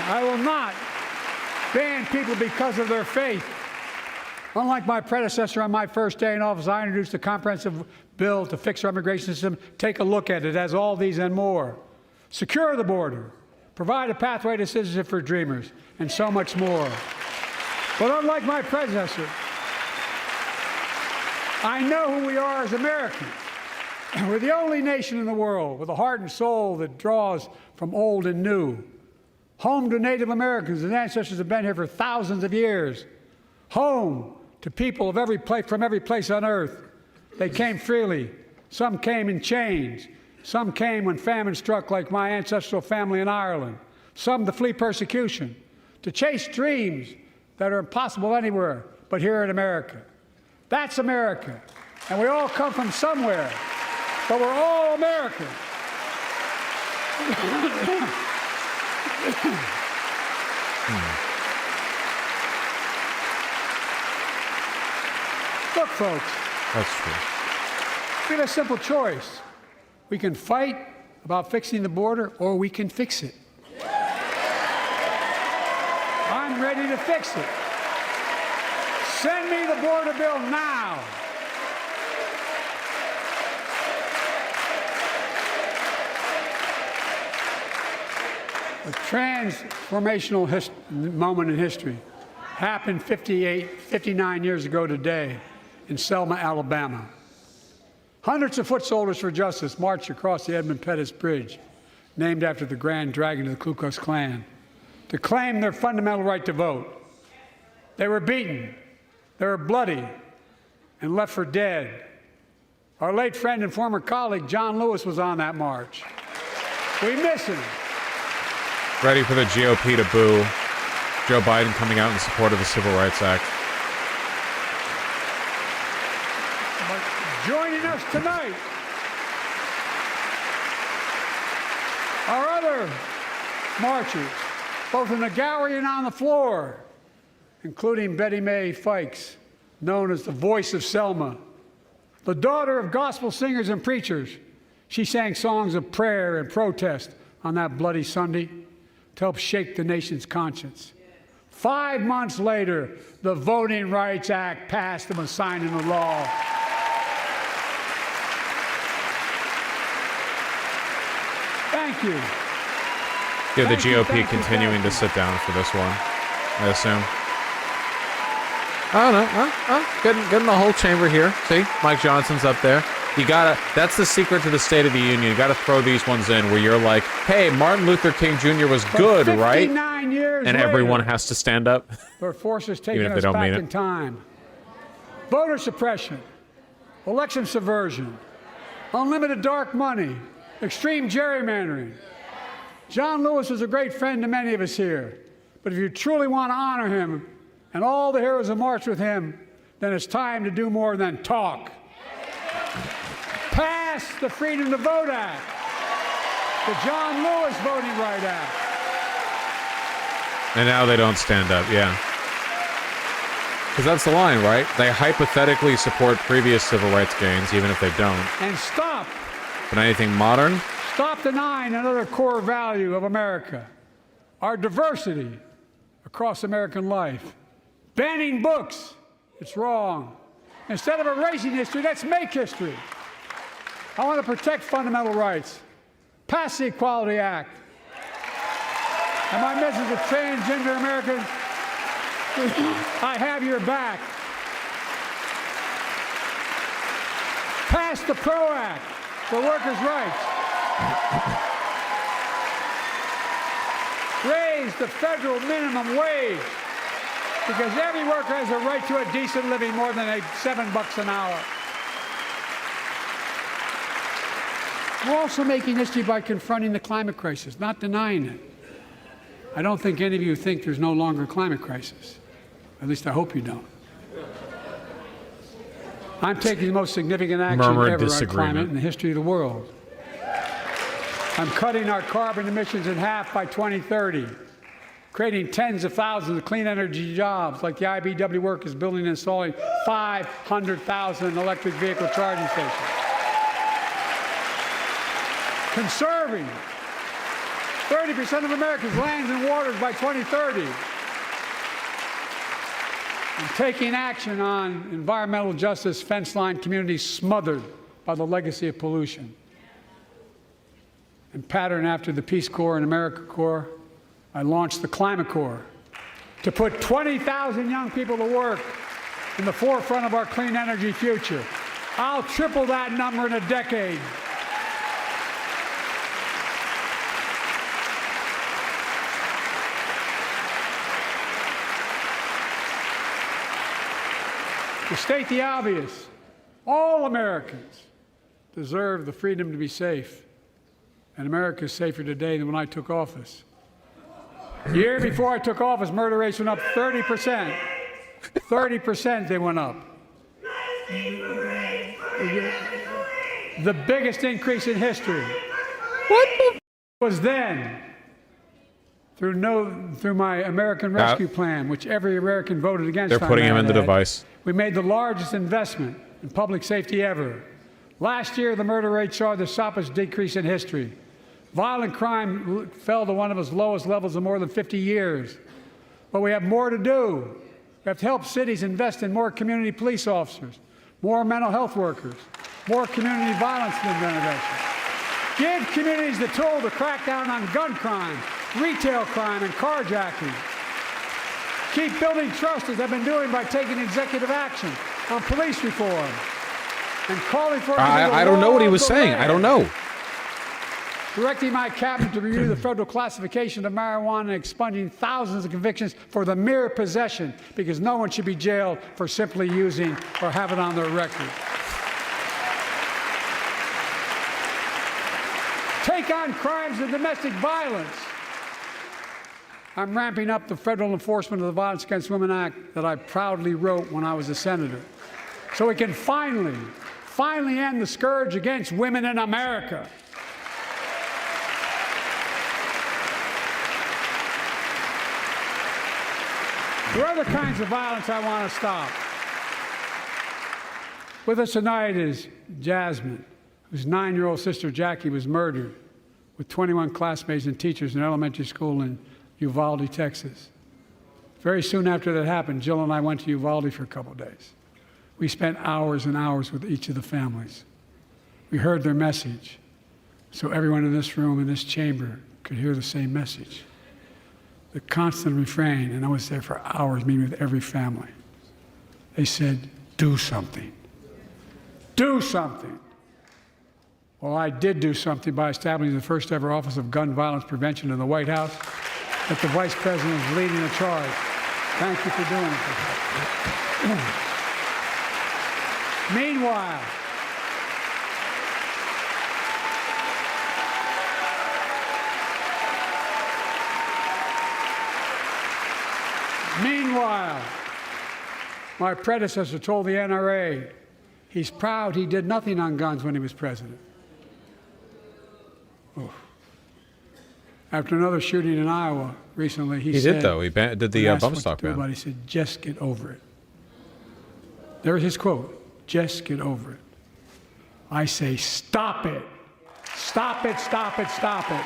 I will not ban people because of their faith. Unlike my predecessor on my first day in office, I introduced a comprehensive bill to fix our immigration system. Take a look at it. It has all these and more. Secure the border. Provide a pathway to citizenship for dreamers, and so much more. But unlike my predecessor, I know who we are as Americans. We're the only nation in the world with a heart and soul that draws from old and new. Home to Native Americans, whose ancestors have been here for thousands of years. Home to people of from every place on earth. They came freely. Some came in chains. Some came when famine struck, like my ancestral family in Ireland. Some to flee persecution, to chase dreams that are impossible anywhere but here in America. That's America. And we all come from somewhere, but we're all Americans. Look, folks. That's true. We have a simple choice. We can fight about fixing the border, or we can fix it. I'm ready to fix it. Send me the border bill now. A transformational moment in history happened 59 years ago today in Selma, Alabama. Hundreds of foot soldiers for justice marched across the Edmund Pettus Bridge, named after the Grand Dragon of the Ku Klux Klan, to claim their fundamental right to vote. They were beaten, they were bloody, and left for dead. Our late friend and former colleague, John Lewis, was on that march. We miss him. Ready for the GOP to boo Joe Biden coming out in support of the Civil Rights Act. Joining us tonight are other marchers, both in the gallery and on the floor, including Betty Mae Fikes, known as the voice of Selma. The daughter of gospel singers and preachers, she sang songs of prayer and protest on that bloody Sunday to help shake the nation's conscience. 5 months later, the Voting Rights Act passed and was signed into law. Thank you. Yeah, the GOP continuing to sit down for this one, I assume. I don't know. Getting the whole chamber here. See, Mike Johnson's up there. You gotta. That's the secret to the State of the Union. You gotta throw these ones in where you're like, "Hey, Martin Luther King Jr. was good, right?" 59 years and later, everyone has to stand up. Their forces taking us back in time. Voter suppression, election subversion, unlimited dark money, extreme gerrymandering. John Lewis was a great friend to many of us here. But if you truly want to honor him and all the heroes who marched with him, then it's time to do more than talk. Pass the Freedom to Vote Act, the John Lewis Voting Rights Act. And now they don't stand up, yeah. Because that's the line, right? They hypothetically support previous civil rights gains, even if they don't. And stop. But anything modern? Stop denying another core value of America, our diversity across American life. Banning books, it's wrong. Instead of erasing history, let's make history. I want to protect fundamental rights. Pass the Equality Act. And my message to transgender Americans, I have your back. passed the PRO Act for workers' rights, raised the federal minimum wage, because every worker has a right to a decent living more than $7 an hour. We're also making history by confronting the climate crisis, not denying it. I don't think any of you think there's no longer a climate crisis. At least I hope you don't. I'm taking the most significant action ever on climate in the history of the world. I'm cutting our carbon emissions in half by 2030, creating tens of thousands of clean energy jobs like the IBEW work is building and installing 500,000 electric vehicle charging stations. Conserving 30% of America's lands and waters by 2030. And taking action on environmental justice fence line communities smothered by the legacy of pollution. And patterned after the Peace Corps and AmeriCorps, I launched the Climate Corps to put 20,000 young people to work in the forefront of our clean energy future. I'll triple that number in a decade. To state the obvious, all Americans deserve the freedom to be safe. And America is safer today than when I took office. The year before I took office, murder rates went up 30%. 30% they went up. The biggest increase in history. What the was then through my American Rescue Plan, which every American voted against. They're putting him in the device. We made the largest investment in public safety ever. Last year, the murder rate saw the sharpest decrease in history. Violent crime fell to one of its lowest levels in more than 50 years. But we have more to do. We have to help cities invest in more community police officers, more mental health workers, more community violence intervention. Give communities the tool to crack down on gun crime, retail crime, and carjacking. Keep building trust, as I've been doing by taking executive action on police reform and calling for I don't know what he was saying. I don't know. Directing my cabinet to review the federal classification of marijuana and expunging thousands of convictions for the mere possession, because no one should be jailed for simply using or have it on their record. Take on crimes of domestic violence. I'm ramping up the federal enforcement of the Violence Against Women Act that I proudly wrote when I was a senator, so we can finally end the scourge against women in America. There are other kinds of violence I want to stop. With us tonight is Jasmine, whose 9-year-old sister Jackie was murdered with 21 classmates and teachers in an elementary school in Uvalde, Texas. Very soon after that happened, Jill and I went to Uvalde for a couple of days. We spent hours and hours with each of the families. We heard their message, so everyone in this room, in this chamber, could hear the same message. The constant refrain, and I was there for hours meeting with every family. They said, do something. Do something. Well, I did do something by establishing the first ever Office of Gun Violence Prevention in the White House, that the Vice President is leading the charge. Thank you for doing it. Meanwhile, my predecessor told the NRA he's proud he did nothing on guns when he was president. Oh. After another shooting in Iowa recently, he said... He did, though. He did the bump stock ban. But he said, just get over it. There's his quote, just get over it. I say, stop it. Stop it, stop it, stop it.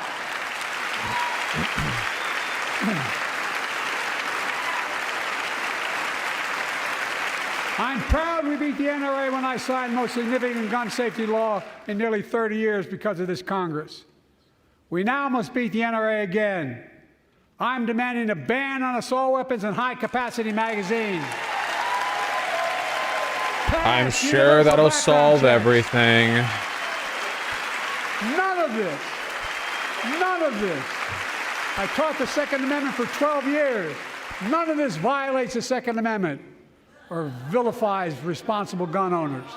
I'm proud we beat the NRA when I signed the most significant gun safety law in nearly 30 years because of this Congress. We now must beat the NRA again. I'm demanding a ban on assault weapons and high-capacity magazines. I'm sure that'll solve everything. None of this. None of this. I taught the Second Amendment for 12 years. None of this violates the Second Amendment or vilifies responsible gun owners.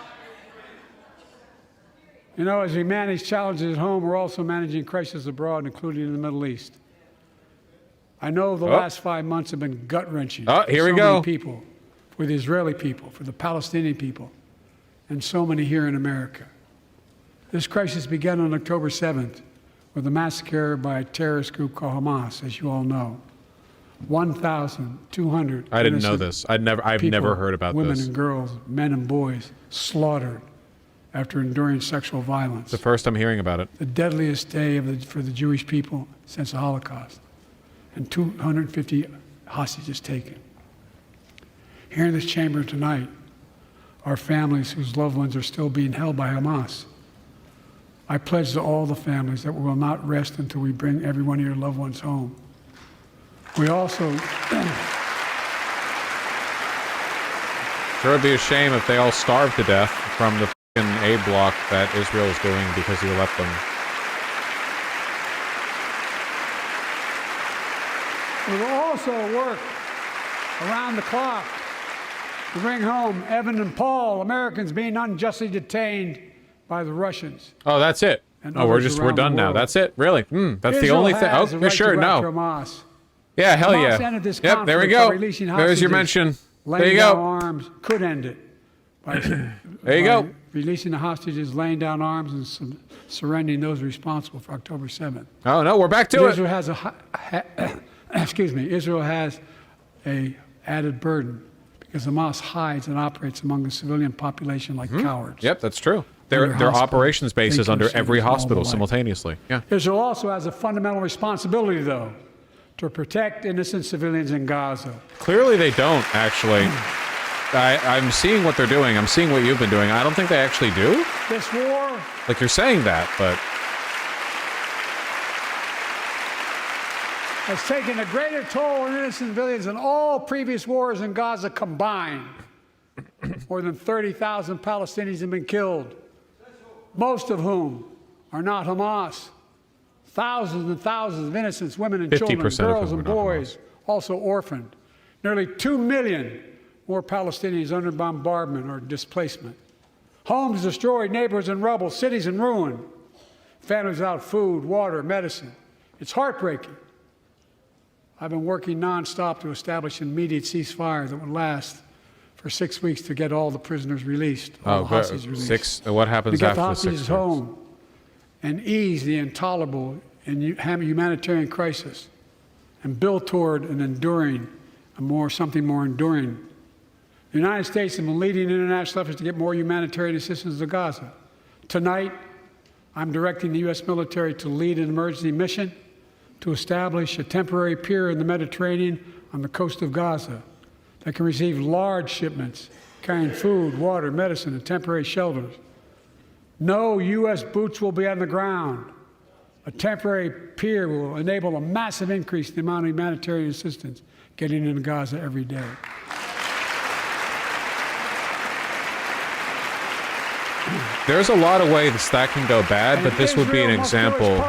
You know, as we manage challenges at home, we're also managing crises abroad, including in the Middle East. I know the last 5 months have been gut-wrenching Oh, here we go. many people, for the Israeli people, for the Palestinian people, and so many here in America. This crisis began on October 7th with a massacre by a terrorist group called Hamas, as you all know. 1,200. I didn't know this. I've never heard about women this. Women and girls, men and boys, slaughtered after enduring sexual violence. The first I'm hearing about it. The deadliest day for the Jewish people since the Holocaust. And 250 hostages taken. Here in this chamber tonight are families whose loved ones are still being held by Hamas. I pledge to all the families that we will not rest until we bring every one of your loved ones home. We also... Sure would be a shame if they all starved to death from the f***ing aid block that Israel is doing because you let them. We will also work around the clock to bring home Evan and Paul, Americans being unjustly detained by the Russians. Oh, that's it. Oh, we're done now. That's it. Really? That's the only thing. Oh, yeah, sure. No. Hamas. Yeah, hell Hamas yeah. ended this Yep, there we conflict by go. releasing There's your hostages, mention. There laying you down go. arms, could end it. By, There you go. Releasing the hostages, laying down arms, and surrendering those responsible for October 7th. Oh, no, we're back to Israel it. has excuse me, Israel has a added burden because Hamas hides and operates among the civilian population like cowards. Yep, that's true. Their operations base is under every hospital simultaneously. Yeah. Israel also has a fundamental responsibility, though, to protect innocent civilians in Gaza. Clearly they don't, actually. I'm seeing what they're doing. I'm seeing what you've been doing. I don't think they actually do. This war... Like, you're saying that, but... has taken a greater toll on innocent civilians than all previous wars in Gaza combined. More than 30,000 Palestinians have been killed, most of whom are not Hamas. Thousands and thousands of innocent women and children, girls and boys, also orphaned. Nearly 2 million more Palestinians under bombardment or displacement. Homes destroyed, neighborhoods in rubble, cities in ruin. Families without food, water, medicine. It's heartbreaking. I've been working nonstop to establish an immediate ceasefire that would last for 6 weeks to get all the prisoners released, all the hostages released. What happens after the 6 weeks? To get the hostages home and ease the intolerable and humanitarian crisis and build toward an enduring, something more enduring. The United States has been leading international efforts to get more humanitarian assistance to Gaza. Tonight, I'm directing the U.S. military to lead an emergency mission to establish a temporary pier in the Mediterranean on the coast of Gaza that can receive large shipments carrying food, water, medicine, and temporary shelters. No U.S. boots will be on the ground. A temporary pier will enable a massive increase in the amount of humanitarian assistance getting into Gaza every day. There's a lot of ways that can go bad, but this would be an example.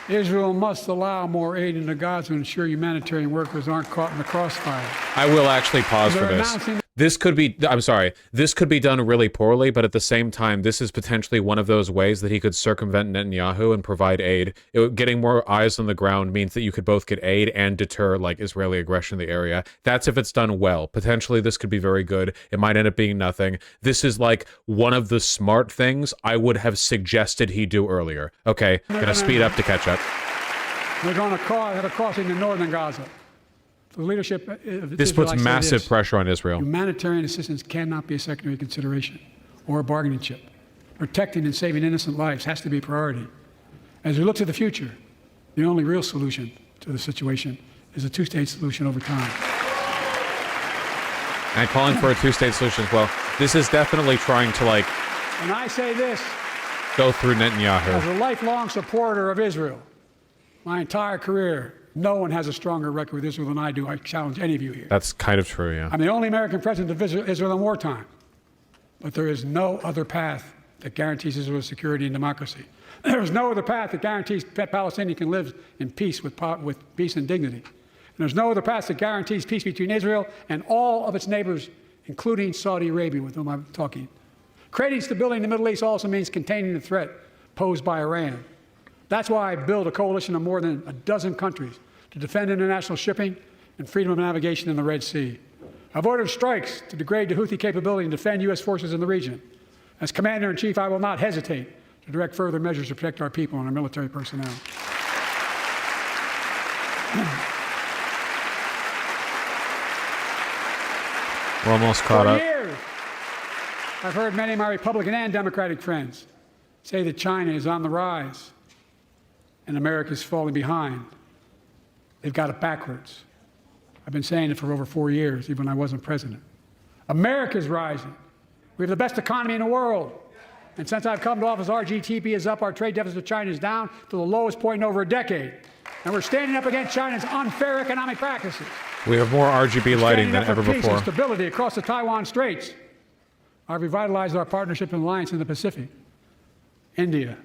Israel must allow more aid into Gaza to ensure humanitarian workers aren't caught in the crossfire. I will actually pause for this. This could be done really poorly, but at the same time, this is potentially one of those ways that he could circumvent Netanyahu and provide aid. Getting more eyes on the ground means that you could both get aid and deter, like, Israeli aggression in the area. That's if it's done well. Potentially, this could be very good. It might end up being nothing. This is, like, one of the smart things I would have suggested he do earlier. Okay, gonna speed up to catch up. We're going to have a crossing in northern Gaza. The leadership of this puts massive pressure on Israel. Humanitarian assistance cannot be a secondary consideration or a bargaining chip. Protecting and saving innocent lives has to be a priority. As we look to the future, the only real solution to the situation is a two-state solution over time. And calling for a two-state solution as well. This is definitely trying to, like... And I say this... go through Netanyahu. As a lifelong supporter of Israel, my entire career No one has a stronger record with Israel than I do. I challenge any of you here. That's kind of true, yeah. I'm the only American president to visit Israel in wartime. But there is no other path that guarantees Israel's security and democracy. There is no other path that guarantees Palestinians can live in peace with peace and dignity. And there's no other path that guarantees peace between Israel and all of its neighbors, including Saudi Arabia, with whom I'm talking. Creating stability in the Middle East also means containing the threat posed by Iran. That's why I built a coalition of more than a dozen countries to defend international shipping and freedom of navigation in the Red Sea. I've ordered strikes to degrade the Houthi capability and defend U.S. forces in the region. As Commander-in-Chief, I will not hesitate to direct further measures to protect our people and our military personnel. We're almost caught up. For years, I've heard many of my Republican and Democratic friends say that China is on the rise and America is falling behind. They've got it backwards. I've been saying it for over 4 years, even when I wasn't president. America's rising. We have the best economy in the world. And since I've come to office, our GDP is up, our trade deficit with China is down to the lowest point in over a decade. And we're standing up against China's unfair economic practices. We have more RGB lighting than ever peace before. And stability across the Taiwan Straits. I've revitalized our partnership and alliance in the Pacific. India,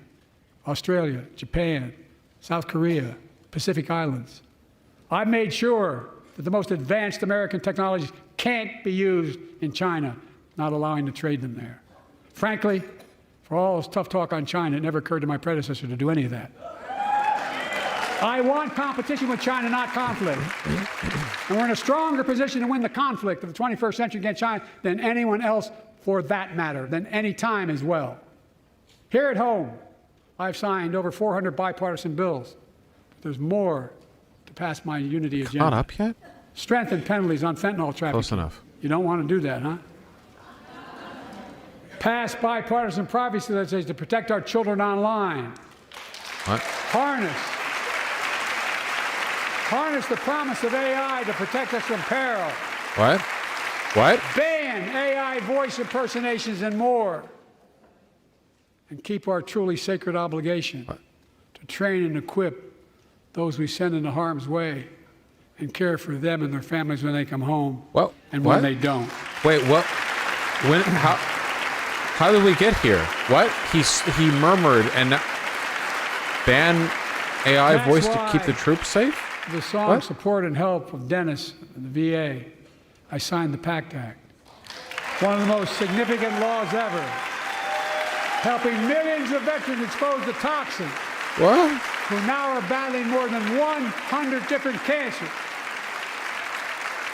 Australia, Japan, South Korea, Pacific Islands. I've made sure that the most advanced American technologies can't be used in China, not allowing to trade them there. Frankly, for all this tough talk on China, it never occurred to my predecessor to do any of that. I want competition with China, not conflict. And we're in a stronger position to win the conflict of the 21st century against China than anyone else, for that matter, than any time as well. Here at home, I've signed over 400 bipartisan bills. But there's more to pass my unity agenda. Not up yet? Strengthen penalties on fentanyl trafficking. Close enough. You don't want to do that, huh? Pass bipartisan privacy legislation to protect our children online. What? Harness the promise of AI to protect us from peril. What? What? Ban AI voice impersonations and more. And keep our truly sacred obligation to train and equip those we send into harm's way and care for them and their families when they come home. Well, and what? when they don't. Wait, what? When? How did we get here? What? He murmured and ban AI That's voice to keep the troops safe? The song What? Support and Help of Dennis and the VA, I signed the PACT Act. One of the most significant laws ever, helping millions of veterans exposed to toxins. What? Who now are battling more than 100 different cancers.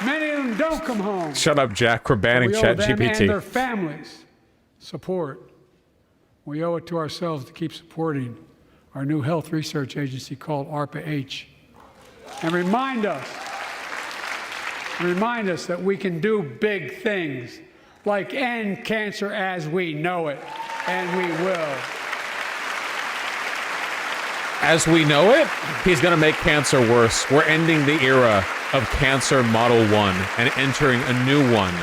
Many of them don't come home. Shut up, Jack. We're banning We owe them and ChatGPT. their families support. We owe it to ourselves to keep supporting our new health research agency called ARPA-H. And remind us that we can do big things, like end cancer as we know it, and we will. As we know it, he's going to make cancer worse. We're ending the era of cancer Model 1 and entering a new one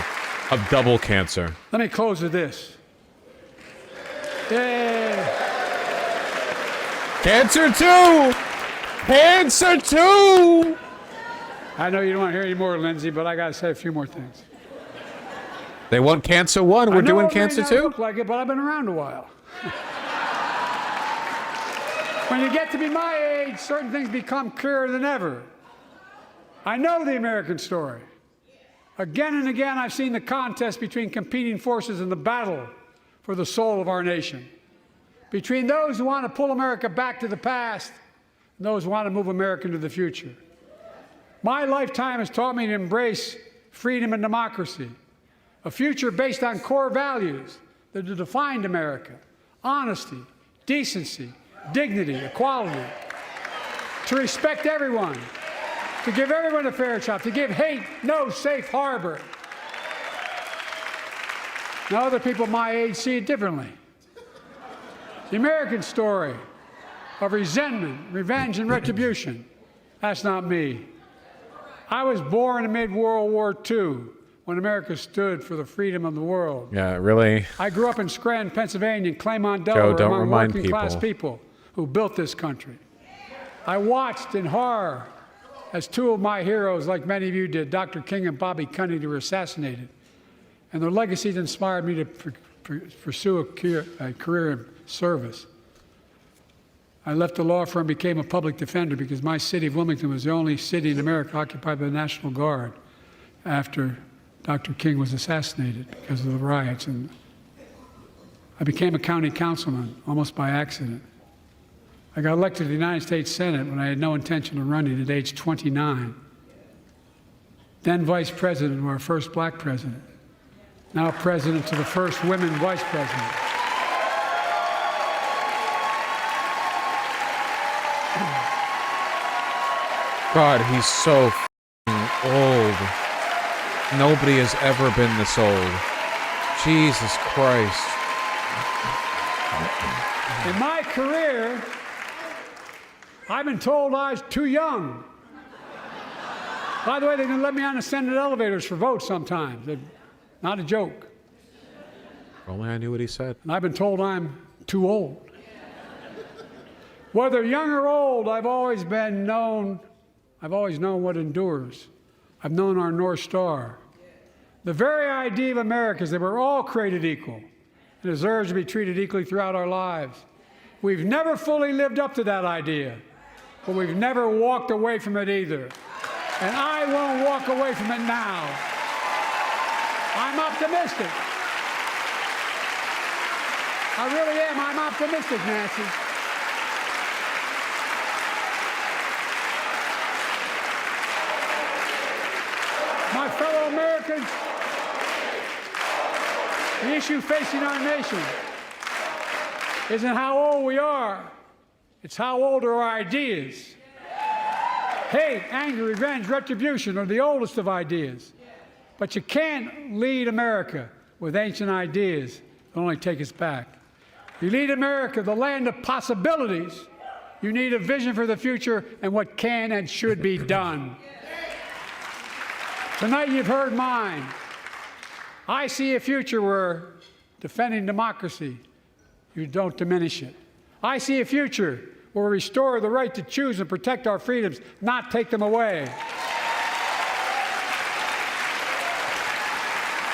of double cancer. Let me close with this. Yay! Cancer 2! Cancer 2! I know you don't want to hear any more, Lindsay, but I got to say a few more things. They want Cancer 1. We're doing Cancer 2? I know it may not look like it, but I've been around a while. When you get to be my age, certain things become clearer than ever. I know the American story. Again and again, I've seen the contest between competing forces in the battle for the soul of our nation. Between those who want to pull America back to the past and those who want to move America into the future. My lifetime has taught me to embrace freedom and democracy, a future based on core values that have defined America: honesty, decency, dignity, equality, to respect everyone, to give everyone a fair shot, to give hate no safe harbor. Now, other people my age see it differently. The American story of resentment, revenge, and retribution, that's not me. I was born amid World War II, when America stood for the freedom of the world. Yeah, really? I grew up in Scranton, Pennsylvania, and Claymont, Delaware, don't among remind working class people. people who built this country. I watched in horror as two of my heroes, like many of you did, Dr. King and Bobby Kennedy, were assassinated. And their legacies inspired me to pursue a career in service. I left the law firm and became a public defender because my city of Wilmington was the only city in America occupied by the National Guard after Dr. King was assassinated because of the riots. And I became a county councilman almost by accident. I got elected to the United States Senate when I had no intention of running at age 29. Then vice president of our first black president. Now president to the first women vice president. God, he's so old. Nobody has ever been this old. Jesus Christ. In my career, I've been told I was too young. By the way, they didn't let me on the Senate elevators for votes sometimes. Not a joke. If only I knew what he said. And I've been told I'm too old. Whether young or old, I've always known what endures. I've known our North Star. The very idea of America is that we're all created equal and deserves to be treated equally throughout our lives. We've never fully lived up to that idea, but we've never walked away from it either. And I won't walk away from it now. I'm optimistic. I really am. I'm optimistic, Nancy. My fellow Americans, the issue facing our nation isn't how old we are, it's how old are our ideas. Hate, anger, revenge, retribution are the oldest of ideas. But you can't lead America with ancient ideas that only take us back. You lead America, the land of possibilities. You need a vision for the future and what can and should be done. Tonight you've heard mine. I see a future where defending democracy, you don't diminish it. I see a future where we restore the right to choose and protect our freedoms, not take them away.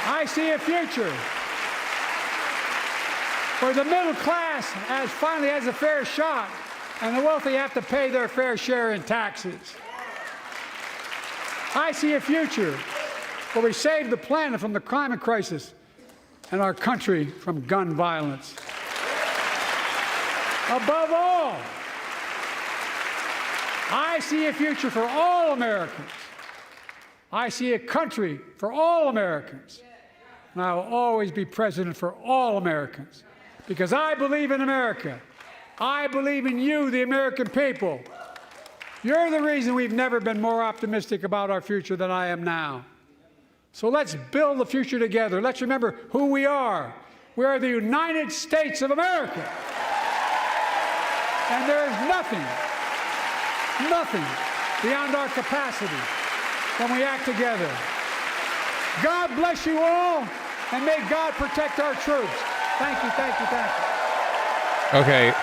I see a future where the middle class finally has a fair shot and the wealthy have to pay their fair share in taxes. I see a future where we save the planet from the climate crisis and our country from gun violence. Above all, I see a future for all Americans. I see a country for all Americans. And I will always be president for all Americans because I believe in America. I believe in you, the American people. You're the reason we've never been more optimistic about our future than I am now. So let's build the future together. Let's remember who we are. We are the United States of America. And there is nothing beyond our capacity when we act together. God bless you all, and may God protect our troops. Thank you, thank you, thank you. Okay,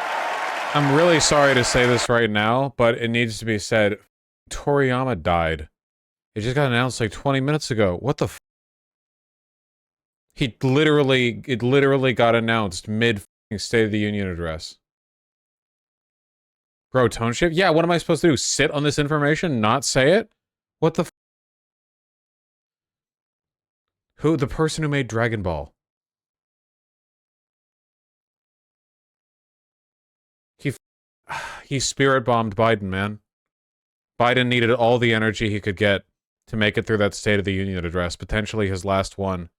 I'm really sorry to say this right now, but it needs to be said. Toriyama died. It just got announced like 20 minutes ago. What the f? It literally got announced mid State of the Union address. Bro, tone shift? Yeah, what am I supposed to do? Sit on this information? Not say it? What the f? Who? The person who made Dragon Ball. He spirit bombed Biden, man. Biden needed all the energy he could get to make it through that State of the Union address, potentially his last one.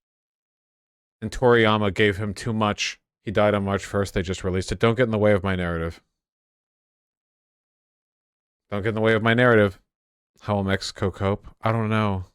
And Toriyama gave him too much. He died on March 1st. They just released it. Don't get in the way of my narrative. Don't get in the way of my narrative. How will Mexico cope? I don't know.